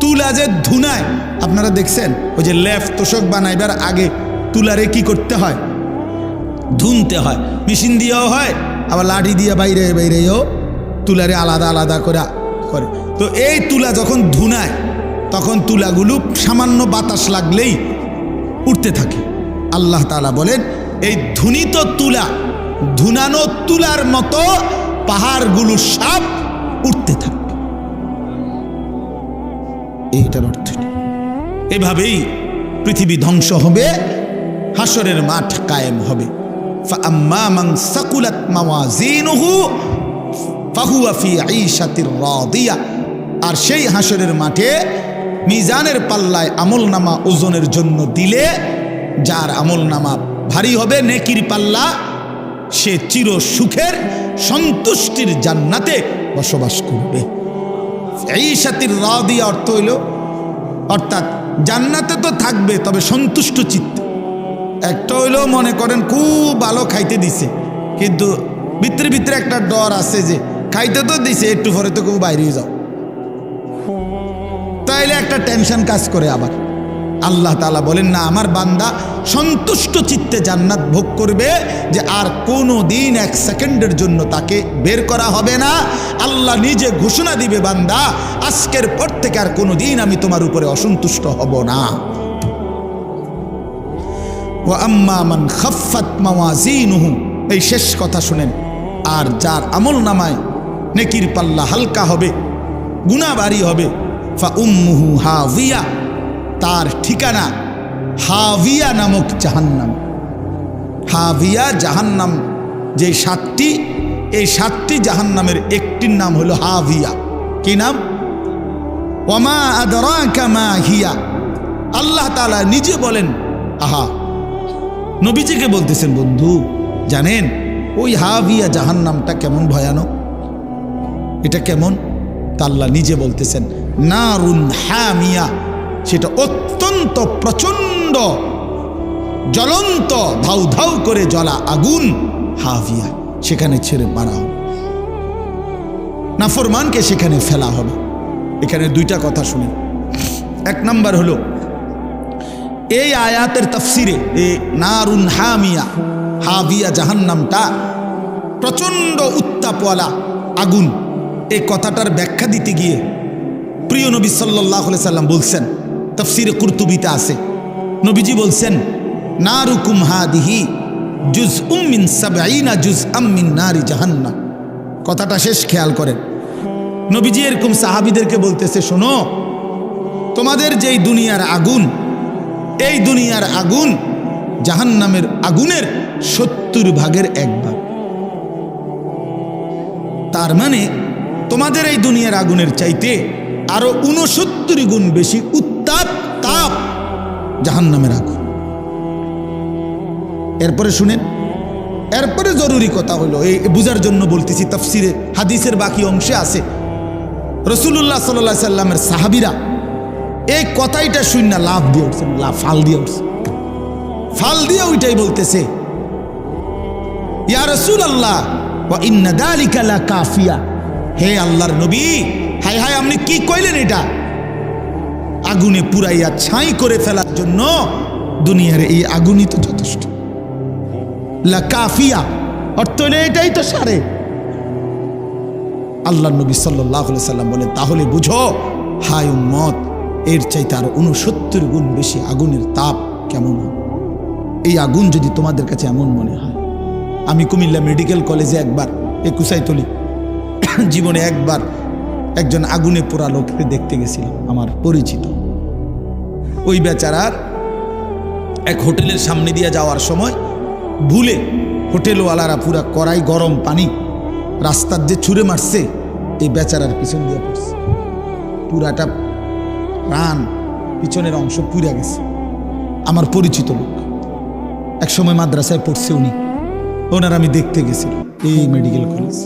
তুলা যে ধুনায়, আপনারা দেখছেন ওই যে লেফ তোষক বানাইবার আগে তুলারে কি করতে হয়, ধুনতে হয়, মেশিন দিয়েও হয়, আবার লাঠি দিয়ে বাইরে বাইরেও তুলারে আলাদা আলাদা করে। তো এই তুলা যখন ধুনায়, তখন তুলাগুলো সামান্য বাতাস লাগলেই উঠতে থাকে। আল্লাহ তাআলা বলেন এই ধুনিত তুলা, ধুনানো তুলার মতো পাহাড়গুলো সব উঠতে থাকবে। এইটার অর্থ এভাবেই পৃথিবী ধ্বংস হবে, হাসরের মাঠ কায়েম হবে। فأما من ثقلت موازينه فهو في عيشة راضية। আর সেই হাসরের মাঠে মিজানের পাল্লায় আমলনামা ওজনের জন্য দিলে, যার আমলনামা ভারী হবে, নেকির পাল্লা, সে চির সুখের সন্তুষ্টির জান্নাতে বসবাস করবে। ঈশাতির রাদিয়া অর্থ হইল, অর্থাৎ জান্নাতে তো থাকবে তবে সন্তুষ্ট চিত্তে। একটা হইলেও মনে করেন খুব ভালো খাইতে দিছে, কিন্তু ভিতরে ভিতরে একটা ডর আছে যে খাইতে তো দিছে, একটু পরে তো খুব বাইরে যাও, তাইলে একটা টেনশন কাজ করে। আবার আল্লাহ তাআলা বলেন না, আমার বান্দা সন্তুষ্ট চিত্তে জান্নাত ভোগ করবে, যে আর কোনো দিন এক সেকেন্ডের জন্য তাকে বের করা হবে না। আল্লাহ নিজে ঘোষণা দিবে, বান্দা আজকের পর থেকে আর কোনো দিন আমি তোমার উপরে অসন্তুষ্ট হব না। ওয়া আম্মা মান খাফফাত মাওয়াজিনুহু, এই শেষ কথা শুনেন, আর যার আমল নামায় নেকির পাল্লা হালকা হবে, গুনাহ ভারী হবে, ফা উম্মুহু হাভিয়া, তার ঠিকানা হাভিয়া নামক জাহান্নাম। হাভিয়া জাহান্নাম যে সাতটি, এই সাতটি জাহান্নামের একটির নাম হলো হাভিয়া। কি নাম? ওয়ামা আদরাকা মা হিয়া। আল্লাহ তাআলা নিজে বলেন, আহা, নবীজিকে বলতেছেন, বন্ধু জানেন ওই হাভিয়া জাহান্নামটা কেমন ভয়ানক? এটা কেমন? তা আল্লাহ নিজে বলতেছেন, নারুন হামিয়া, সেটা অত্যন্ত প্রচন্ড জ্বলন্ত ধাউ ধাউ করে জ্বলা আগুন, হাভিয়া, সেখানে ছেড়ে মারা হবে, নাফরমানকে সেখানে ফেলা হবে। এখানে দুইটা কথা শুনে, এক নাম্বার হলো এই আয়াতের তাফসিরে এই নারুন হামিয়া, হাভিয়া জাহান্নামটা প্রচন্ড উত্তাপওয়ালা আগুন, এই কথাটার ব্যাখ্যা দিতে গিয়ে প্রিয় নবী সাল্লাল্লাহু আলাইহি সাল্লাম বলছেন, তাফসিরে কুরতুবিতে আছে, নবীজি বলছেন, নারুকুম হাদিহি জুজউম মিন 70 জুজআম মিন নারি জাহান্নাম। কথাটা শেষ খেয়াল করেন, নবীজি এরকম সাহাবীদেরকে বলতেছে, শোনো, তোমাদের যেই দুনিয়ার আগুন, এই দুনিয়ার আগুন জাহান্নামের আগুনের 70 ভাগের 1 ভাগ। তার মানে তোমাদের এই দুনিয়ার আগুনের চাইতে আরো 69 গুণ বেশি উত্তাপ তাপ জাহান্নামের আগুন। এরপরে শুনেন, এরপরে জরুরি কথা হলো, এই বুঝার জন্য বলতেছি, তাফসিরে হাদিসের বাকি অংশে আছে। রাসূলুল্লাহ সাল্লাল্লাহু আলাইহি সাল্লামের সাহাবীরা এই কথাইটা শুনে লাভ দিয়ে উঠছেন, ফাল দিয়ে উঠছে, ফাল দিয়ে ওইটাই বলতেছে, ইয়া রাসূলুল্লাহ ওয়া ইন্না যালিকা লাকাফিয়া, হে আল্লাহর নবী, হায় হায় আপনি কি কইলেন? এটা আগুনে পুরাইয়া ছাই করে ফেলার জন্য দুনিয়ার এই আগুনই তো যথেষ্ট। লাকাফিয়া অর্থ হলো এটাই তো সারে। আল্লাহর নবী সাল্লাল্লাহু আলাইহি সাল্লাম বলেন, তাহলে বুঝো হায় উম্মত, এর চাইতে আরো 69 গুণ বেশি আগুনের তাপ কেমন হবে। এই আগুন যদি তোমাদের কাছে এমন মনে হয়, আমি কুমিল্লা মেডিকেল কলেজে একবার কুসাইতলি জীবনে একবার একজন আগুনে পোড়া লোককে দেখতে গেছিলাম, আমার পরিচিত। ওই বেচারার এক হোটেলের সামনে দিয়ে যাওয়ার সময় ভুলে হোটেলওয়ালারা পুরা কড়াই গরম পানি রাস্তার যে ছুঁড়ে মারছে, এই বেচারার পিছন দিয়ে পড়ছে, পুরাটা প্রাণ পিছনের অংশ পুড়ে গেছে। আমার পরিচিত লোক, এক সময় মাদ্রাসায় পড়ছে উনি, ওনার আমি দেখতে গেছিলাম এই মেডিকেল কলেজ।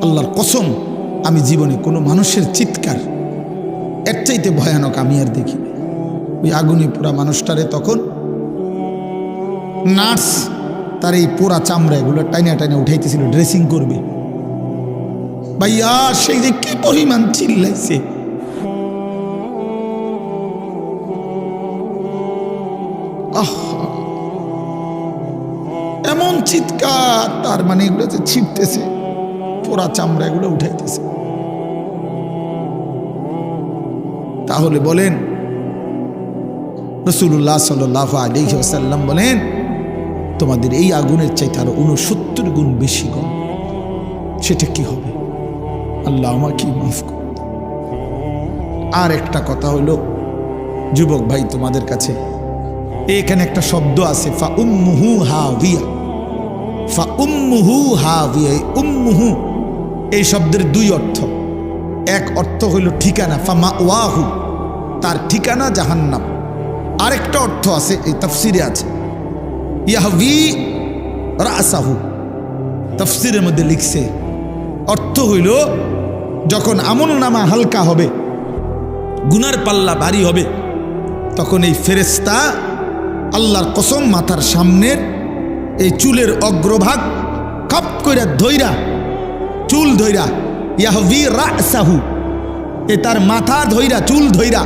আল্লাহর কসম, আমি জীবনে কোনো মানুষের চিৎকার এর চাইতে ভয়ানক আমি আর দেখি। ওই আগুনে পোড়া মানুষটারে তখন নার্স তার এই পোড়া চামড়া এগুলো টাইনা টাইনা উঠাইতেছিল, ড্রেসিং করবে। ভাইয়া সেই যে কি পরিমাণ চিল্লাইছে, এমন চিৎকার, তার মানে এগুলো যে ছিটতেছে, পোড়া চামড়া এগুলো উঠাইতেছে। তাহলে বলেন, রাসূলুল্লাহ সাল্লাল্লাহু আলাইহি ওয়াসাল্লাম বলেন, তোমাদের এই আগুনের চাইতে আরো 69 গুণ বেশি গরম। সেটা কি হবে? আল্লাহ আমাকে মাফ করুন। আর একটা কথা হলো, যুবক ভাই, তোমাদের কাছে এখানে একটা শব্দ আছে, ফা উম্মুহু হাবিয়া। ফা উম্মুহু হাবিয়া, উম্মুহু এই শব্দের 2 অর্থ। এক অর্থ হইল ঠিকানা, ফা মাওয়াহু, তার ঠিকানা জাহান্নাম। আরেকটা অর্থ আছে, এই তাফসিরে আছে, ইয়াহবি রাসাহু। তাফসিরের মধ্যে লিখছে, অর্থ হইল যখন আমলনামা হালকা হবে, গুনার পাল্লা ভারী হবে, তখন এই ফেরেশতা আল্লাহর কসম মাথার সামনের এই চুলের অগ্রভাগ কাপ কইরা ধইরা, চুল ধইরা, ইয়াহবি রাসাহু, এ তার মাথা ধইরা, চুল ধইরা,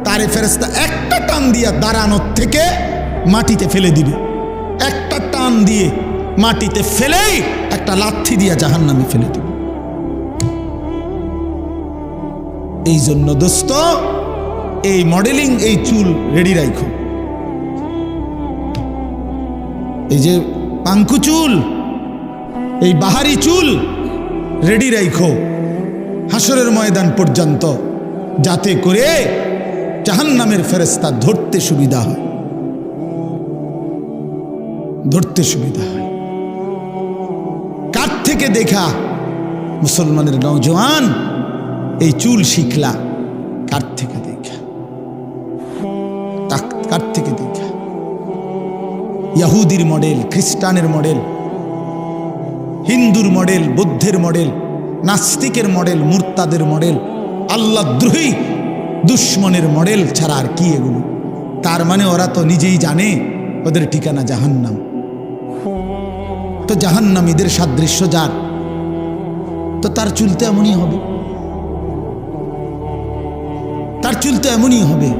তারে ফেরেশতা একটা টান দিয়া দাঁড়ানোর থেকে মাটিতে ফেলে দিবে। একটা টান দিয়ে মাটিতে ফেলেই একটা লাথি দিয়া জাহান্নামে ফেলে দিবে। এই জন্য দোস্ত, এই মডেলিং, এই চুল রেডি রাখো। এই যে পাঙ্কু চুল, এই বাহারি চুল রেডি রাখো হাসরের ময়দান পর্যন্ত, যাতে করে জাহান্নামের ফেরেশতা ধরতে সুবিধা হয়, ধরতে সুবিধা হয়। কার থেকে দেখা মুসলমানের নওজোয়ান এই চুল শিখলা? কার থেকে দেখা? কার থেকে দেখা? ইহুদির মডেল, খ্রিস্টানের মডেল, হিন্দুর মডেল, বৌদ্ধের মডেল, নাস্তিকের মডেল, মুরতাদের মডেল, আল্লাহদ্রোহী দুশ্মনের মডেল ছাড়া আর কি এগুলো? তার মানে ওরা তো নিজেই জানে ওদের ঠিকানা জাহান্নাম। তো জাহান্নামীদের সাদৃশ্য যার, তো তার চুল তো এমনই হবে, তার চুল তো এমনই হবে।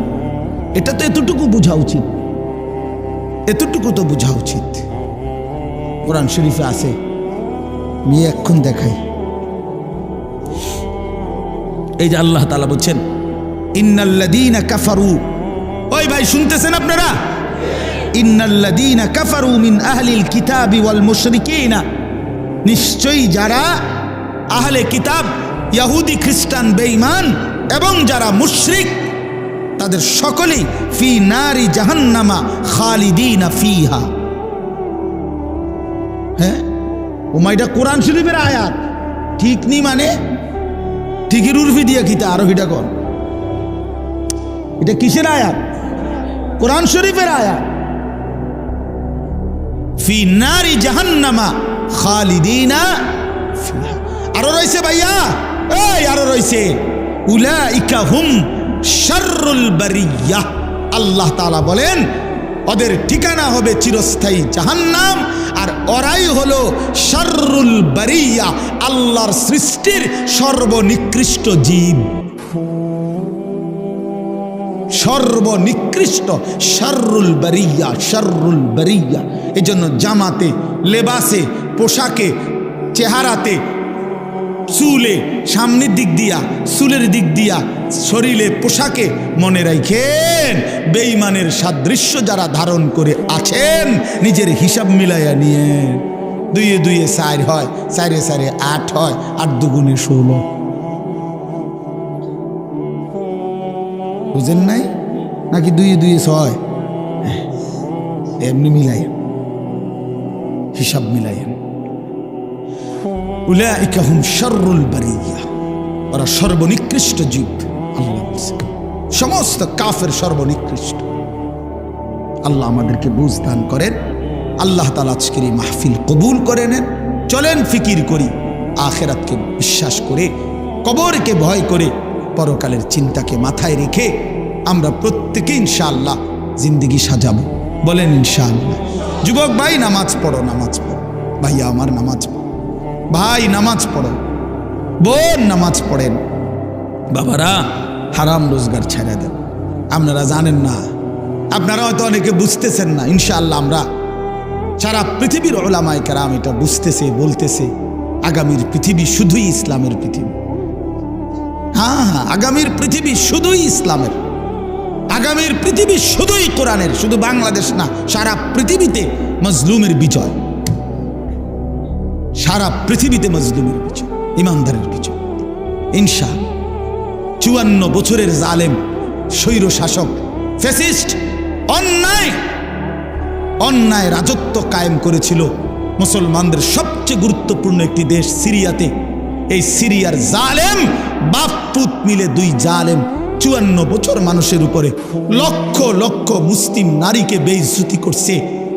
এটা তো এতটুকু বোঝা উচিত, এতটুকু তো বোঝা উচিত। কোরআন শরীফে আছে, আমি এখন দেখাই। এই যে আল্লাহ তাআলা বলছেন, ইন্নাল্লাযীনা কাফারু, ওই ভাই শুনতেছেন আপনারা? ইন্নাল্লাযীনা কাফারু মিন আহলিল কিতাবি ওয়াল মুশরিকিনা, নিশ্চয়ই যারা আহলে কিতাব ইহুদি খ্রিস্টান বেঈমান এবং যারা মুশরিক তাদের সকলেই ফি নারি জাহান্নামা খালিদিনা ফিহা। হ্যাঁ, ওমাইটা কোরআন শরীফের আয়াত ঠিক নি মানে ঠিকই উর্ফি দিয়ে কিতা আরো হিটা কর, এটা কিসের আয়াত? কোরআন শরীফের আয়াত। ফি নারি জাহান্নামা খালিদিনা ফিহা। আরো রয়েছে ভাইয়া, এই আরো রয়েছে উলাইকা হুম শাররুল বারিয়া। আল্লাহ তাআলা বলেন ওদের ঠিকানা হবে চিরস্থায়ী জাহান্নাম, আর ওরাই হলো শাররুল বারিয়া, আল্লাহর সৃষ্টির সর্বনিকৃষ্ট জীব, সর্বনিকৃষ্ট শাররুল বারিয়া, শাররুল বারিয়া। এই জন্য জামাতে, লেবাসে, পোশাকে, চেহারাতে, চুলে, সামনের দিক দিয়া, চুলের দিক দিয়া, শরীরে, পোশাকে মনে রাখেন বেঈমানের সাদৃশ্য যারা ধারণ করে আছেন নিজের হিসাব মিলাইয়া নিয়ে। 2 এ 2 4 হয়, 4 এ 4 8 হয়, 8 দুগুণে 16। বুঝেন নাই নাকি? 2 এ 2 6, এমনি মিলাই হিসাব মিলাইয়েন। উলাইকা হুম শাররুল বারিয়া, ওরা সর্বনিকৃষ্ট জীব। আল্লাহ বলছেন সমস্ত কাফের সর্বনিকৃষ্ট। আল্লাহ আমাদেরকে বুঝ দান করেন। আল্লাহ তাআলা আজকের এই মাহফিল কবুল করে নেন। চলেন ফিকির করি, আখিরাতকে বিশ্বাস করে, কবরকে ভয় করে, পরকালের চিন্তাকে মাথায় রেখে আমরা প্রত্যেকে ইনশাআল্লাহ জিন্দেগি সাজাবো। বলেন ইনশাআল্লাহ। যুবক ভাই নামাজ পড়ো, নামাজ পড়ো। ভাইয়া আমার নামাজ পড়ো, ভাই নামাজ পড়ো, বোন নামাজ পড়েন। বাবারা হারাম রোজগার ছেড়ে দেন। আপনারা জানেন না, আপনারা হয়তো অনেকে বুঝতেছেন না। ইনশাআল্লাহ আমরা সারা পৃথিবীর উলামায়ে কেরাম এটা বুঝতেছে, বলতেছে আগামীর পৃথিবী শুধুই ইসলামের পৃথিবী। হ্যাঁ হ্যাঁ, আগামীর পৃথিবী শুধুই ইসলামের, আগামীর পৃথিবী শুধুই কোরআনের। শুধু বাংলাদেশ না, সারা পৃথিবীতে মজলুমের বিজয়, সারা পৃথিবীতে মজলুমের বিজয়, ইমানদারের বিজয় ইনশাআল্লাহ। 54 বছরের জালেম স্বৈর শাসক ফ্যাসিস্ট অন্যায় রাজত্ব কায়েম করেছিল মুসলমানদের সবচেয়ে গুরুত্বপূর্ণ একটি দেশ সিরিয়াতে। এই সিরিয়ার জালেম বাপ পুত মিলে 2 জালেম 54 বছর মানুষের উপরে লক্ষ লক্ষ মুসলিম নারীকে বেইজ্জতি করছে,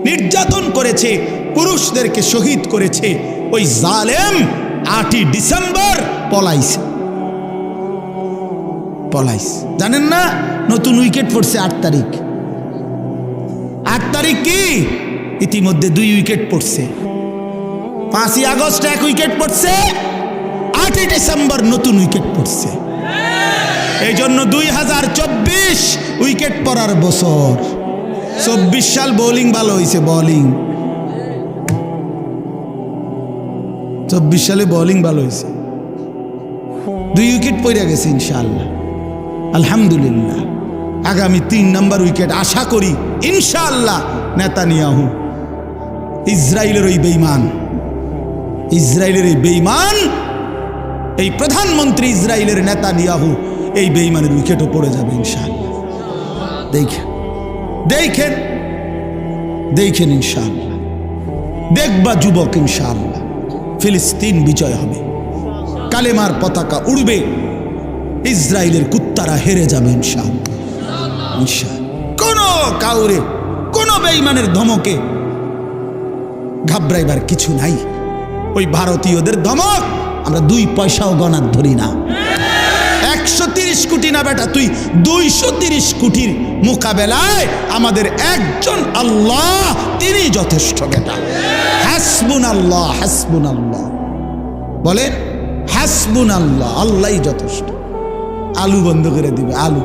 নির্যাতন করেছে, পুরুষদেরকে শহীদ করেছে। ওই জালেম 8ই ডিসেম্বর পলাইছে। জানেন না? নতুন উইকেট পড়ছে 8 তারিখ। 8 তারিখ কি? ইতিমধ্যে 2 উইকেট পড়ছে। 5ই আগস্ট 1 উইকেট পড়ছে, 8ই ডিসেম্বর নতুন উইকেট পড়ছে। এই জন্য 2024 উইকেট পড়ার বছর। 24 সাল বোলিং ভালো হয়েছে, বোলিং 24 সালে বোলিং ভালো হয়েছে, 2 উইকেট পড়ে গেছে ইনশাআল্লাহ। আলহামদুলিল্লাহ। আগামী 3 নম্বর উইকেট আশা করি ইনশাআল্লাহ নেতানিয়াহু, ইসরায়েলের ওই বেঈমান, ইসরায়েলের এই বেঈমান, এই প্রধানমন্ত্রী ইসরায়েলের নেতানিয়াহু, এই বেঈমানের উইকেটও পড়ে যাবে ইনশাআল্লাহ। দেখেন দেখেন দেখেন ইনশাআল্লাহ। দেখবা যুবক, ইনশাআল্লাহ ফিলিস্তিন বিজয় হবে, কালেমার পতাকা উড়বে, ইসরায়েলের কুত্তারা হেরে যাবে ইনশাআল্লাহ। কোনো কাউরে, কোনো বেঈমানের ধমকে ঘাবড়াইবার কিছু নাই। ওই ভারতীয়দের ধমক আমরা 2 পয়সাও গণার ধরি না। 130 কোটি না বেটা, তুই 230 কোটির মোকাবেলায় আমাদের একজন আল্লাহ, তিনি যথেষ্ট বেটা। হাসবুনাল্লাহ, হাসবুনাল্লাহ বলে, হাসবুনাল্লাহ, আল্লাহই যথেষ্ট। আলু বন্ধ করে দিবে, আলু,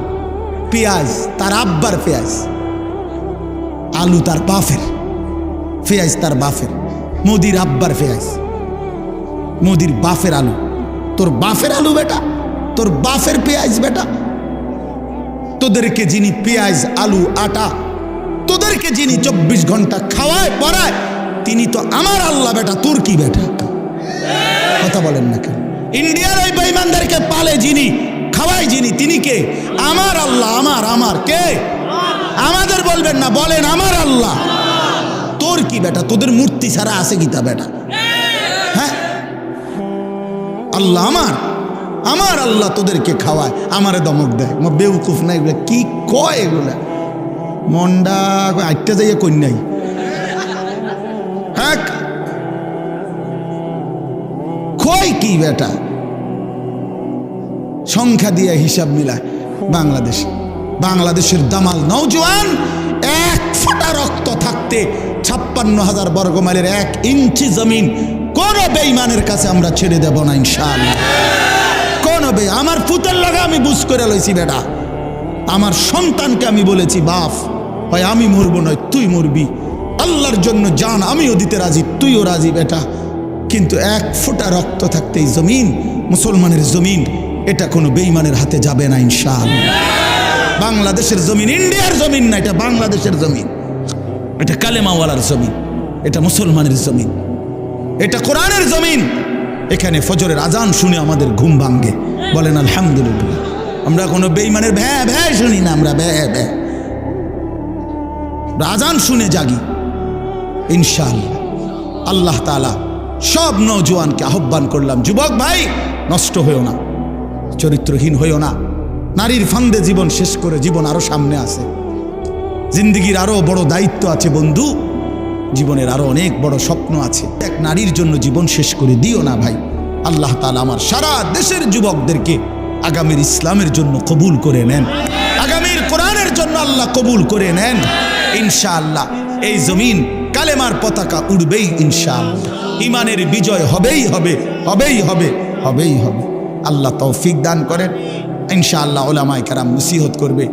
পেঁয়াজ তার আব্বার পেঁয়াজ, আলু তার বাপের, পেঁয়াজ তার বাপের, মোদির আব্বার পেঁয়াজ, মোদির বাপের আলু। তোর বাপের আলু বেটা, তোর বাপের পেঁয়াজ বেটা। তোদেরকে যিনি পেঁয়াজ, আলু, আটা, তোদেরকে যিনি 24 ঘন্টা খাওয়ায় পড়ায়, তিনি তো আমার আল্লাহ বেটা। তোর কি বেটা? কথা বলেন না কেন? ইন্ডিয়ার ওই বেঈমানদেরকে পালে যিনি, খাওয়ায় যিনি, তিনি কে? আমার আল্লাহ। আমার কে? আমাদের বলবেন না, বলেন আমার আল্লাহ। তোর কি বেটা, তোদের মূর্তি ছাড়া আছে গীতা বেটা? হ্যাঁ, আল্লাহ আমার আল্লাহ তোদেরকে খাওয়ায়, আমারে দমক দেয়। বেউকুফ না এগুলা, কি কয় এগুলা? মন্ডা আটটা যাইয়া কন্যাই। হ্যাঁ, কয় কি বেটা? সংখ্যা দিয়ে হিসাব মিলায় বাংলাদেশের দামাল নওজোয়ান এক ফোঁটা রক্ত থাকতে 56,000 বর্গমাইলের 1 ইঞ্চি জমিন কোন বেঈমানের কাছে আমরা ছেড়ে দেব না ইনশাআল্লাহ। কোন আমার পুতের লাগা আমি বুঝ করে লইছি বেটা। আমার সন্তানকে আমি বলেছি, বাপ হয় আমি মরবো নয় তুই মরবি, আল্লাহর জন্য জান আমিও দিতে রাজি, তুইও রাজি বেটা, কিন্তু 1 ফোঁটা রক্ত থাকতে এই জমিন, মুসলমানের জমিন, এটা কোনো বেঈমানের হাতে যাবে না ইনশাআল্লাহ। বাংলাদেশের জমিন ইন্ডিয়ার জমিন না, এটা বাংলাদেশের জমিন, এটা কালেমাওয়ালার জমিন, এটা মুসলমানের জমিন, এটা কোরআনের জমিন। এখানে ফজরের আজান শুনে আমাদের ঘুম ভাঙ্গে, বলেন আলহামদুলিল্লাহ। আমরা কোনো বেঈমানের ভ্যা ভ্যা শুনি না, আমরা ভ্যা ভ্যা, আজান শুনে জাগি ইনশাআল্লাহ। আল্লাহ তাআলা সব নওজোয়ানকে আহ্বান করলাম, যুবক ভাই নষ্ট হইও না, চরিত্রহীন হইও না। নারীর ফান্দে জীবন শেষ করে জীবন আরো সামনে আছে, জিন্দেগির আরো বড় দায়িত্ব আছে বন্ধু, জীবনের আরো অনেক বড় স্বপ্ন আছে। এক নারীর জন্য জীবন শেষ করে দিও না ভাই। আল্লাহ তাআলা আমার সারা দেশের যুবকদেরকে আগামীর ইসলামের জন্য কবুল করে নেন, আগামীর কোরআনের জন্য আল্লাহ কবুল করে নেন ইনশাআল্লাহ। এই জমিন কালেমার পতাকা উড়বেই ইনশাআল্লাহ, ইমানের বিজয় হবেই হবে, হবেই হবে, হবেই হবে। আল্লাহ তৌফিক দান করেন ইনশাআল্লাহ। উলামায়ে কেরাম নসিহত করবে।